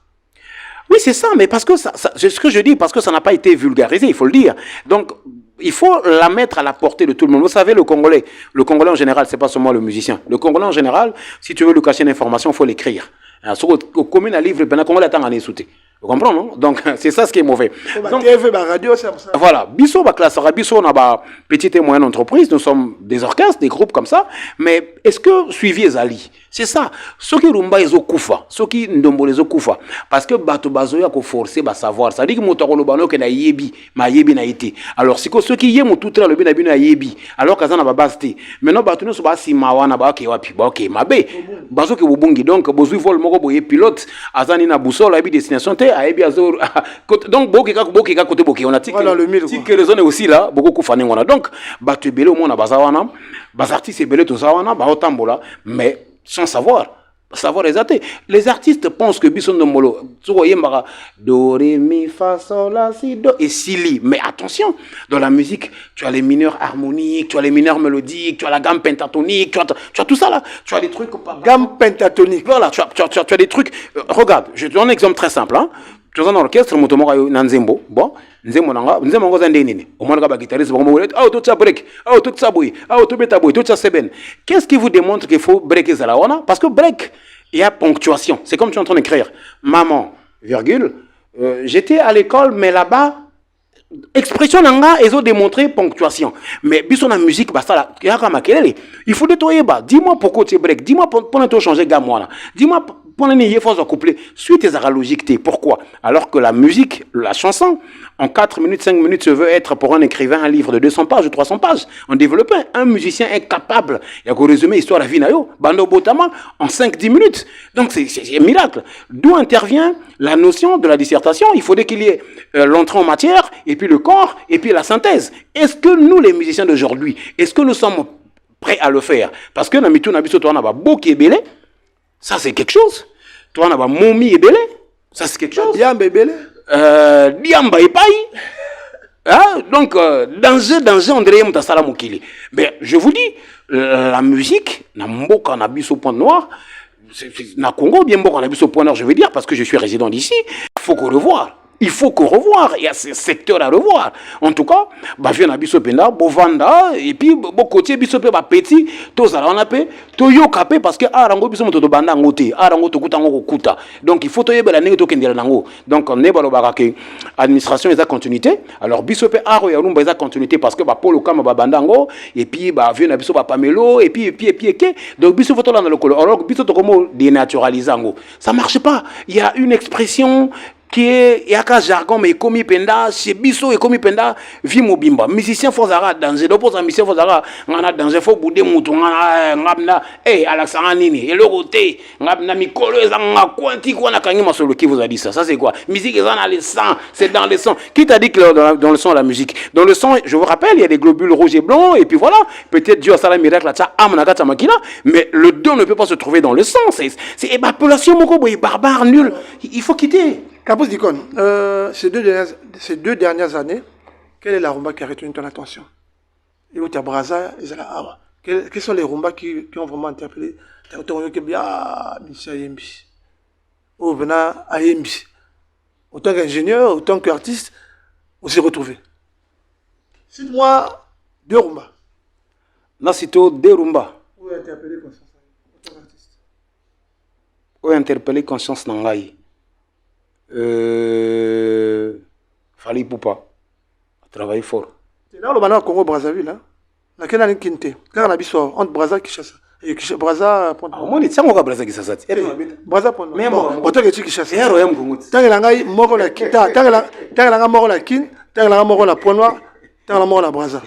Oui, c'est ça. Mais parce que c'est ce que je dis, parce que ça n'a pas été vulgarisé, il faut le dire. Donc, il faut la mettre à la portée de tout le monde. Vous savez, le Congolais en général, c'est pas seulement le musicien. Le Congolais en général, si tu veux lui cacher une information, il faut l'écrire. Sur le commune à livre, ben, Congolais attend à les sauter. Vous comprenez, non? Donc, c'est ça ce qui est mauvais. Donc, radio, ça. Voilà. Bisso, classe, Bisso, on a petite et moyenne entreprise. Nous sommes des orchestres, des groupes comme ça. Mais est-ce que suivi Ezali? C'est ça. Ceux qui rumba ils ont koufa, ceux qui ndombo les ont koufa. Parce que bato bazoya ko forcer ba savoir. Ça dit que motoro bano ke na yebi, ma yebi na été. Alors si ceux qui yemo tout le bien na yebi. Alors kazana ba basti. Maintenant bato no so ba simawa na ba ke wapi, ba ke mabe. Bazo ke bobungi donc bozui vol moko boye pilote azani na boussole abi destination te a yebi azor. Donc boke ka côté boke on a tique. Voilà le mille. Si que raison aussi là, beaucoup koufa ngona. Donc bato belé au monde na bazawana, bas artiste belé to zawana ba otambola mais sans savoir exacter. Les artistes pensent que Bisson de Molo, do, ré, mi, fa, sol, la, si, do, et si, li. Mais attention, dans la musique, tu as les mineurs harmoniques, tu as les mineurs mélodiques, tu as la gamme pentatonique, tu as tout ça là. Tu as des trucs. Gamme pentatonique. Voilà, tu as des trucs. Regarde, je te donne un exemple très simple. Hein. Tu es dans l'orchestre, Nanzembo. Bon, Nzembo Zandénine. Au moins, le guitariste va me dire, ah, tout ça break, ah, tout ça bouille, ah, tout bêta bouille, tout ça c'est ben. Qu'est-ce qui vous démontre qu'il faut breaker ça là? Parce que break, il y a ponctuation. C'est comme tu es en train d'écrire. Maman, virgule, j'étais à l'école, mais là-bas, expression nanga, ils ont démontré ponctuation. Mais bisous la musique, bah ça là, il faut nettoyer bas. Dis-moi pourquoi tu break. Dis-moi pourquoi tu changer gamme là. Dis-moi pourquoi tu es force à coupler. Suis tes logiques. Pourquoi? Alors que la musique, la chanson, en 4 minutes, 5 minutes, se veut être pour un écrivain un livre de 200 pages ou 300 pages. En développant, un musicien incapable. Il y a qu'au résumé histoire de la vie nayo, bando botama, en 5-10 minutes. Donc c'est un miracle. D'où intervient la notion de la dissertation. Il faudrait qu'il y ait l'entrée en matière, et puis le corps, et puis la synthèse. Est-ce que nous, les musiciens d'aujourd'hui, est-ce que nous sommes prêts à le faire? Parce que Namitou Nabiso, toi, on a beau qui est belé, ça c'est quelque chose. Toi, on a momi et belé, ça c'est quelque chose. Diamba et belé. Diamba et paille. Hein? Donc, danger, on dirait Moutasala Moukili. Mais je vous dis, la musique, na mboka na biso point noir, na Congo, bien mboka na biso point noir, je veux dire, parce que je suis résident d'ici, il faut qu'on revoie. Il faut qu'on revoie. Il y a ces secteurs à revoir. En tout cas, bah viens à Bissopenda, Bovanda, et puis côté Bissopé, bah petit, tous à l'anapé, toyo capé parce que arango biso moto banda ngote, arango to kuta ngo kuta. Donc il faut toyer bela nengo to kendela nango. Donc on est balo barake administration et continuité. Alors Bissopé aro ya rumba et continuité parce que bah polo kama ba bandango et puis bah viens à biso ba pamelo et puis donc biso photo là dans le color. Alors biso to comme dénaturaliser ngo. Ça marche pas. Il y a une expression qui est yaka jargon mais komi penda chez biso et komi penda vi mobimba musicien fozara danger l'opposé à musicien fozara ngana danger faut bouder mutu ngana ngabna alaxanga nini et le côté ngabna mikolo ezanga kwanti kwa na kangi masolo qui vous a dit ça c'est quoi musique est dans le sang c'est dans le sang qui t'a dit que dans le son la musique dans le son je vous rappelle il y a des globules rouges et blancs et puis voilà peut-être Dieu a ça la miracle là ça amna kata makina mais le don ne peut pas se trouver dans le sang c'est évaporation moko boy barbare nul il faut quitter. Kapous Dikon, ces deux dernières années, quelle est la rumba qui a retenu ton attention? Et où tu as Braza et Zala. Quels sont les rumbas qui ont vraiment interpellé? Oh, venant à Yembi. Autant qu'ingénieur, autant qu'artiste, on s'est retrouvés. Cite-moi deux rumbas. Nasito deux rumbas. Où est interpellé conscience en tant qu'artiste? Où est interpellé conscience Nangaï? Fali Poupa travailler fort. C'est là le Congo Brazzaville hein. La Kenya Kinte. Quand on a vu entre Brazza Kinshasa et Brazza Point. Moi ni tsango ka Brazza Kinshasa. Brazza Point. Mais bon, autant que Kinshasa. Et royaume Congo. Tanga ngai moko la kita, tanga moko la kin, tanga moko la Point Noir, tanga moko la Brazza.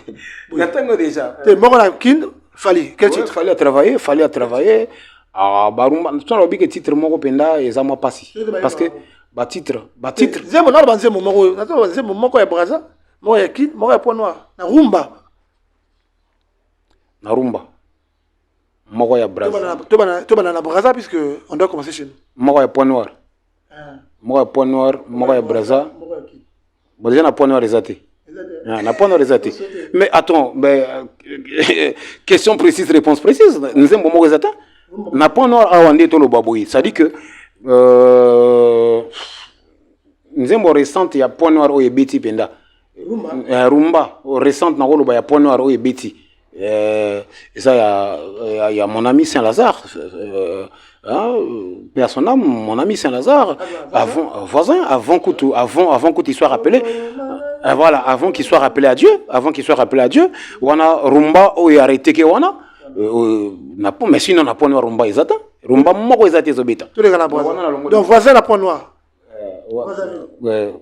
Il tango déjà. T'es moko la kin, Fali. Quel titre? Fallait travailler. Ah barumba, tu as que titre moko penda et ça moi passi. Parce que ba titre. Zemo na banze moko, na to zemo moko ya Brazza, moko ya kin, moko ya Point Noir. Na rumba. Moko ya Brazza. Tu vas na Brazza puisque on doit commencer chez nous. Moko ya Point Noir. Moko ya Point Noir, moko ya Brazza. Bon déjà na Point Noir les athées. Na Point Noir les athées. Mais attends, question précise, réponse précise. Nous avons moko les athées. Na Point Noir a wandé to lo baboui. Ça dit que nous avons récente il y a Point Noir au Ebeti penda. Rumba récente na lo ba ya Point Noir au Ebeti. Et ça, il y a mon ami Saint-Lazare, personnel, mon ami Saint-Lazare, voisin, avant qu'il soit rappelé, voilà, avant qu'il soit rappelé à Dieu, wana rumba ou arrêté que wana, mais sinon na Point Noir rumba ezata, rumba moko ezata zobeta. Donc voisin la Point Noir.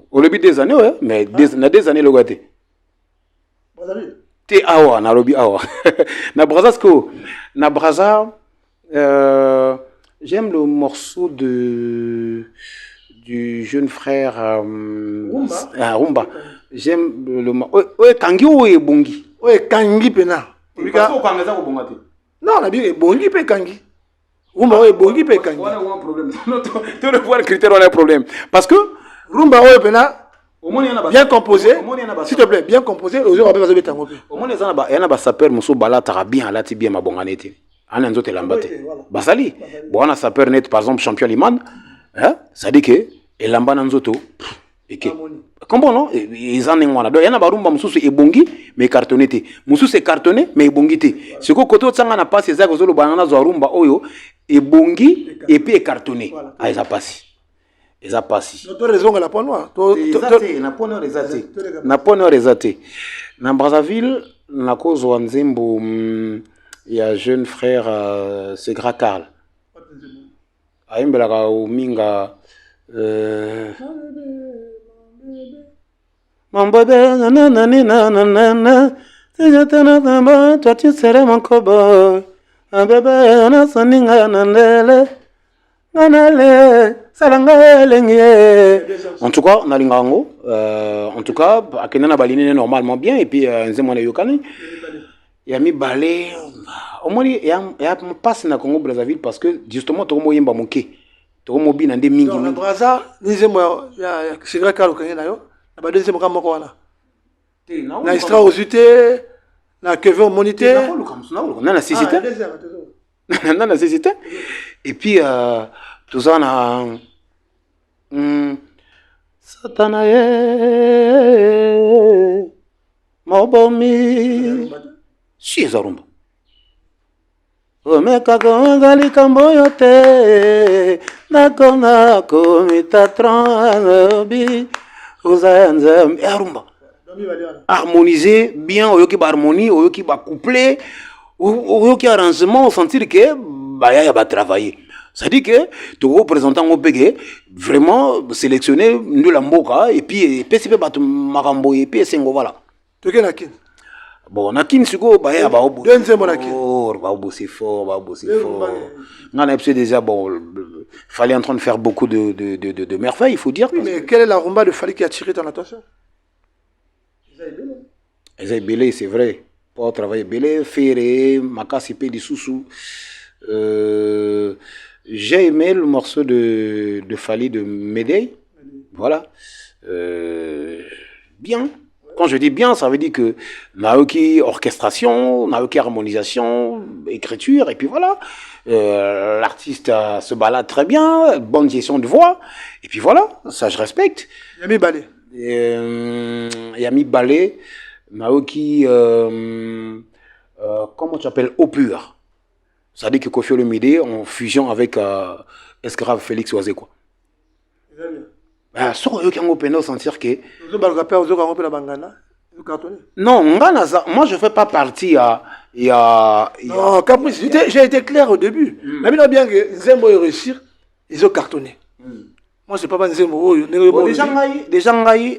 Au début des années, ouais, mais des années le gâté. Te awa na lobi awa na Brazza sko na Brazza j'aime le morceau du jeune frère Rumba. J'aime le Kangi ou Bongi Kangi pena non na bien Bongi pe Kangi Rumba oyo bongi pe kangi. On a un problème. Tout le pouvoir critère, on a un problème. Parce que rumba oyo pena bien composé. S'il te plaît, bien composé. Aux autres, on va pas au moins les ans, il y en a des sapeurs, muso bala tarabien, là, tibia ma bonganete. On a un autre lambate. Basali. Bon, on a sapeur net, par exemple, champion Liman. Hein? Ça dit que, et lamba nanzoto. Et que. Comment non? Ils en ont un. Donc, il y en a des rumba, muso c'est bongi, mais cartonné. Muso c'est cartonné, mais bongi. Ce que côté de n'a pas ces actes, le banana rumba oyo, et bongi, et puis cartonné. Ah, ils a passé. Ils a passé. Tu as raison, la peau noire. Na pone rezate. Na Brazzaville, na cause wanzembo, il y a un jeune frère, c'est Gra Karl. Aimbelaka au minga. Mon bébé, nanana, toi tu serais mon cowboy. Un bébé, on a son inga nanele. En tout cas, Nalingango, en tout cas, Akenana Baline normalement bien, et puis Nzemone Yokani, il y a mis balai, au moins il y a passé dans Congo Brazzaville parce que justement, Togo Yemba Moké, Togo Mobile, Nande Mingi. Dans Brazza, Nzemo, il y a Sigra Kalo Kanyana, il y a deuxième Kamokoana. Na Istra aux UT, na Kevin au Monité. Na nécessité. Na nécessité. Et puis, tout ça, on a. Satanaye. Mobomi. Si, Zarumba. Omekagongali kamboyote. Nakona mitatranobi. Uzanzam. Arumba. Harmoniser bien, oyoki ba harmonie, oyoki ba couplet, oyoki arrangement, on sentir que bah y a travailler. Ça dit que tu représentant au PG vraiment sélectionner de la mboka et puis PCP batu makambo et puis sengo voilà. Tu es nakin. Bon nakin suko bah y a ba obo. Deuxième nakin. Ba obo c'est fort, ba obo c'est fort. On a déjà bon fallait en train de faire beaucoup de merveilles, il faut dire. Oui, mais quelle est la rumba de Fali qui a attiré ton attention? Esaïe Belé, c'est vrai. Pour travailler Belé, Ferré, Makassi Pedi Soussou. J'ai aimé le morceau de Fali de Médée. Voilà. Bien. Quand je dis bien, ça veut dire que Naoki orchestration, Naoki harmonisation, écriture, et puis voilà. L'artiste se balade très bien, bonne gestion de voix, et puis voilà, ça je respecte. Yami Balé. Yami Balé, Naoki, comment tu appelles, Au Pur. Ça dit que Kofi Olomide en fusion avec Esgrave Félix Oazé, quoi. Sur eux qui ont pu sentir que. Non, moi je ne fais pas partie Non, Caprice, j'ai été clair au début. Mais bien que Zembo réussir, ils ont cartonné. Moi, je ne sais pas Zembo. Déjà,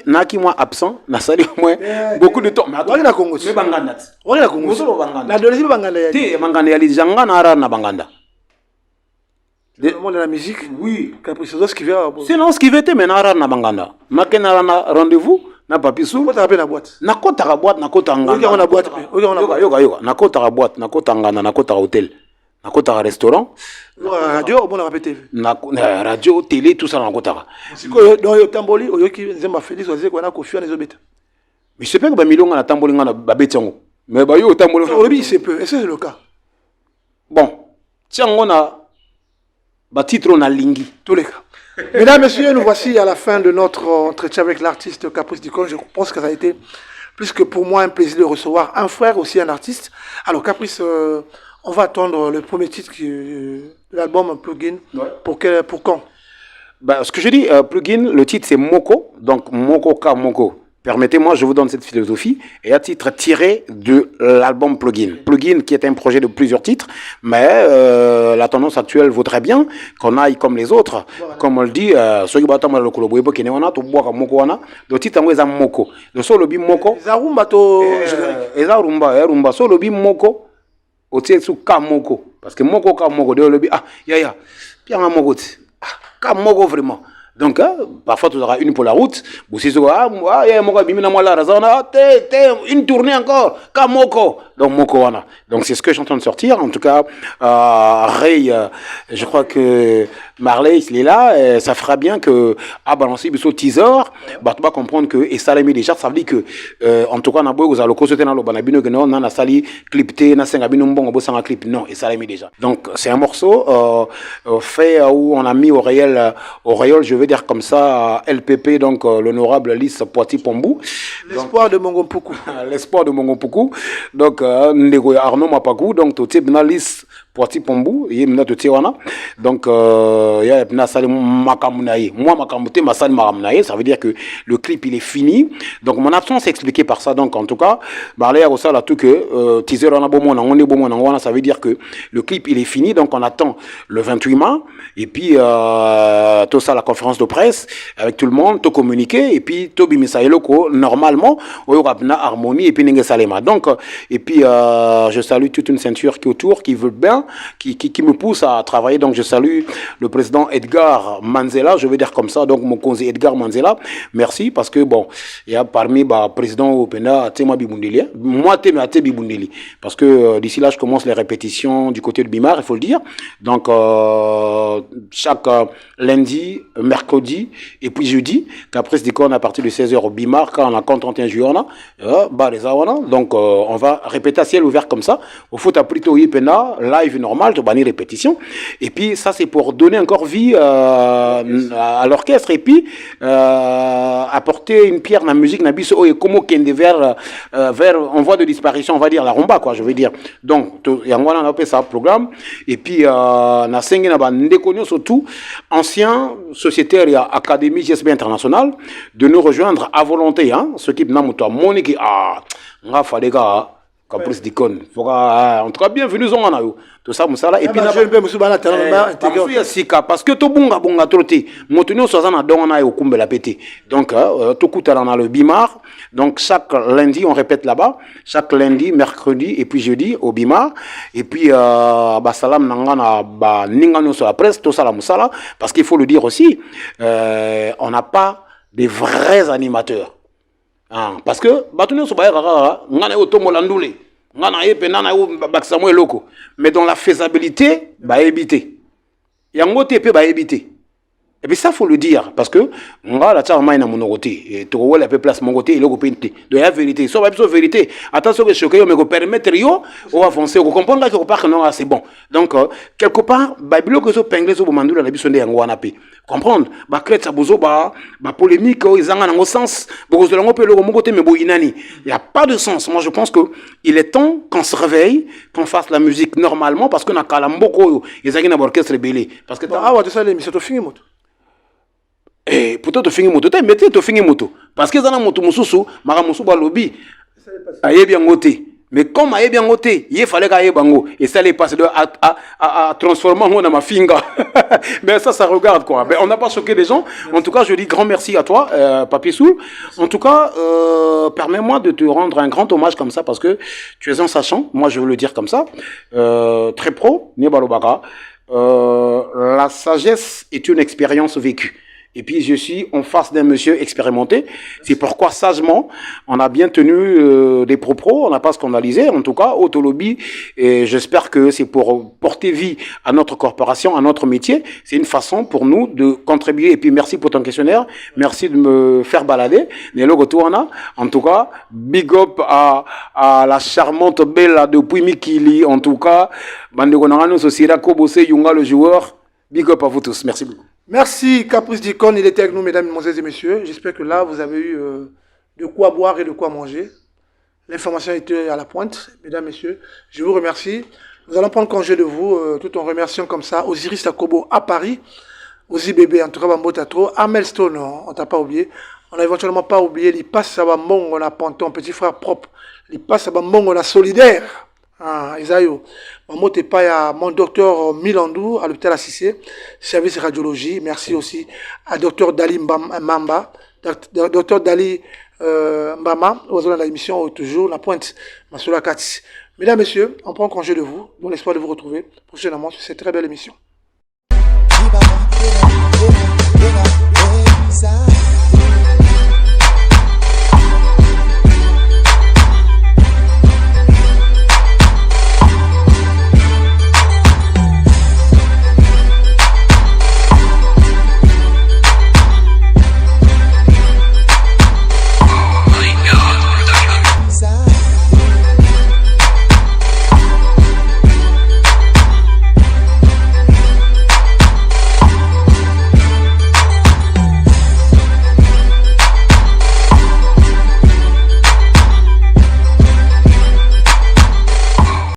Naki moi absent, n'a sali au moins beaucoup de temps. Mais attends, la Congo. Mais Bangandat. Oui, la Congo. La deuxième Banganda. Ti Banganda yali janga na ara na Banganda. Le monde de la musique. Oui. Caprice, c'est ce qui vient. C'est non ce qui veut te mais na ara na Banganda. Makena na rendez-vous na papisu. Ko ta la boîte. Na kota la boîte, na kota ngana. Yoga na boîte. Yoga. Na kota la boîte, na kota ngana, na kota hôtel. Na kota restaurant. Radio, on a répété. Na radio, télé, tout ça na kota. Si ko dans yo tamboli, oyoki Nzemba Félix Oazé ko na Kofi na ezobeta. Mais je sais pas que ba milonga na tamboli ngana ba betango. Mais ba yo tamboli. Obi c'est peu. Est-ce que c'est le cas? Bon, tiens on a ba titre na lingi. Tous les cas. Mesdames, Messieurs, nous voici à la fin de notre entretien avec l'artiste Caprice Dicon. Je pense que ça a été plus que pour moi un plaisir de recevoir un frère, aussi un artiste. Alors Caprice, on va attendre le premier titre de l'album Plugin. Ouais. Pour quand? Bah, ce que je dis, Plugin, le titre c'est Moko, donc Moko Ka Moko. Permettez-moi, je vous donne cette philosophie, et à titre tiré de l'album Plugin. Plugin qui est un projet de plusieurs titres, mais la tendance actuelle vaudrait bien qu'on aille comme les autres. Voilà. Comme on le dit, ceux qui battent le Koloboyebo qui n'est pas tout boire Moko wana, le titre en est Moko. Le solo bi Moko. Zarumba to. Rumba, solo bi Moko. Au titre sous Ka Moko. Parce que Moko Ka Moko, de le bi, ya, bien un Moko. Ka Moko vraiment. Donc, parfois, tu auras une pour la route. Il y a une tournée encore. Kamoko. Donc Mokowana. Donc c'est ce que je suis en train de sortir. En tout cas, Ray, je crois que Marley il est là. Et ça fera bien que à balancer le teaser, bah tu vas comprendre que et ça l'a mis déjà. Ça veut dire que en tout cas, na boy vous allez causer dans le banabino que non, na sali clipté, na sengabino mbongo bossa un clip. Non, et ça l'a mis déjà. Donc c'est un morceau fait où on a mis au réel, je vais dire comme ça, LPP donc l'honorable Lys Poiti-Pombou. L'espoir de Mongompuku. L'espoir de Mongompuku. Donc Ndego Arnaud Mapakou, donc tout type na Lys Poiti-Pombou, il y a tout wana. Donc il y a na sali makamunaye. Moi makamute ma sali makamunaye, ça veut dire que le clip il est fini. Donc mon absence est expliquée par ça. Donc en tout cas, Marley a ça là tout que teaser on a bon on est bon on ça veut dire que le clip il est fini. Donc on attend le 28 mars et puis tout ça la conférence de presse avec tout le monde, tout communiquer et puis Tobi Misaeloko normalement au Yorabna Harmonie et puis Ninge Salema. Donc et puis je salue toute une ceinture qui est autour, qui veut bien, qui me pousse à travailler. Donc je salue le président Edgar Manzella, je vais dire comme ça, donc mon conseiller Edgar Manzella, merci parce que bon, il y a parmi président au PNA Tema Bibundeli, moi Tema Bibundeli, parce que d'ici là je commence les répétitions du côté de Bimar, il faut le dire. Donc chaque lundi, mercredi et puis jeudi, qu'après ce décor à partir de 16h au Bimar, quand on a compte 31 juillet, donc on va répéter à ciel ouvert comme ça. Au foot à plutôt Pena, live normal, de banni répétition. Et puis ça c'est pour donner encore vie à l'orchestre et puis apporter une pierre dans la musique, et comment vers en voie de disparition, on va dire la rumba quoi, je veux dire. Donc il y a on appelle ça programme et puis na sengi na ba ndekonyo surtout anciens sociétaires et académie GSB international de nous rejoindre à volonté hein, ce qui na muto moniki nga fa les gars Caprice d'icône. En tout cas, bienvenue on a eu tout ça, et puis parce que tout bonga troté, motonio sozana don on a au kumbe la pété. Donc tout coûte dans le Bimar. Donc chaque lundi on répète là-bas, chaque lundi, mercredi et puis jeudi au Bimar. Et puis salam nangana ba ningano sur la presse tout ça la musala parce qu'il faut le dire aussi, on n'a pas des vrais animateurs. Parce que mais dans la faisabilité éviter et puis ça faut le dire parce que on va la tchama ina monogoté et to wala pe place mon côté il est peinté de la vérité so va vérité attention que choquer me permettre yo ou avancer ou comprendre quelque part que non c'est bon donc quelque part babilo que so pengler so bomandula na bisonde yango wana pe comprendre ba crête bozo ba polémique ils en ont sens bozo lango pe le mon côté mais boinani il y a pas de sens. Moi je pense que il est temps qu'on se réveille, qu'on fasse la musique normalement parce que na kala mboko ils ont un orchestre belé parce que wa de ça l'émission to fini moto. Et pourtant tu finis moto, tu mettez tu finis moto parce que dans la moto mususu mara musu ba lobby aye bien ngoté mais comme aye bien ngoté il fallait qu'aye bango et ça les passe à transformer dans ma finga mais ça regarde quoi. Mais on n'a pas choqué les gens. En tout cas je dis grand merci à toi Papier Soul. En tout cas permets-moi de te rendre un grand hommage comme ça parce que tu es un sachant, moi je veux le dire comme ça, très pro Nebalobaka. La sagesse est une expérience vécue. Et puis je suis en face d'un monsieur expérimenté. C'est pourquoi sagement, on a bien tenu des propos, on n'a pas scandalisé, en tout cas, Autolobby. Et j'espère que c'est pour porter vie à notre corporation, à notre métier. C'est une façon pour nous de contribuer. Et puis merci pour ton questionnaire. Merci de me faire balader. En tout cas, big up à la charmante Bella depuis Mikili. En tout cas, Bandegonarano Sosira Kobose Yunga le joueur. Big up à vous tous. Merci beaucoup. Merci Caprice d'Icône, il était avec nous mesdames, mesdemoiselles et messieurs. J'espère que là vous avez eu de quoi boire et de quoi manger. L'information était à la pointe, mesdames, messieurs. Je vous remercie. Nous allons prendre congé de vous tout en remerciant comme ça Osiris Takobo à Paris, Osi Bébé en tout cas Bambo Tatro, Amel Stone, on t'a pas oublié. On n'a éventuellement pas oublié, il passe à Bambong, on a Panton, petit frère propre. Il passe à Bambong, on a Solidaire. Isayo, mon docteur Milandou à l'hôpital Assissé, service radiologie. Merci aussi à docteur Dali Mbamba, docteur Dali Mbama, aux de l'émission toujours la pointe, Massoula Kati. Mesdames, messieurs, on prend congé de vous, dans l'espoir de vous retrouver prochainement sur cette très belle émission.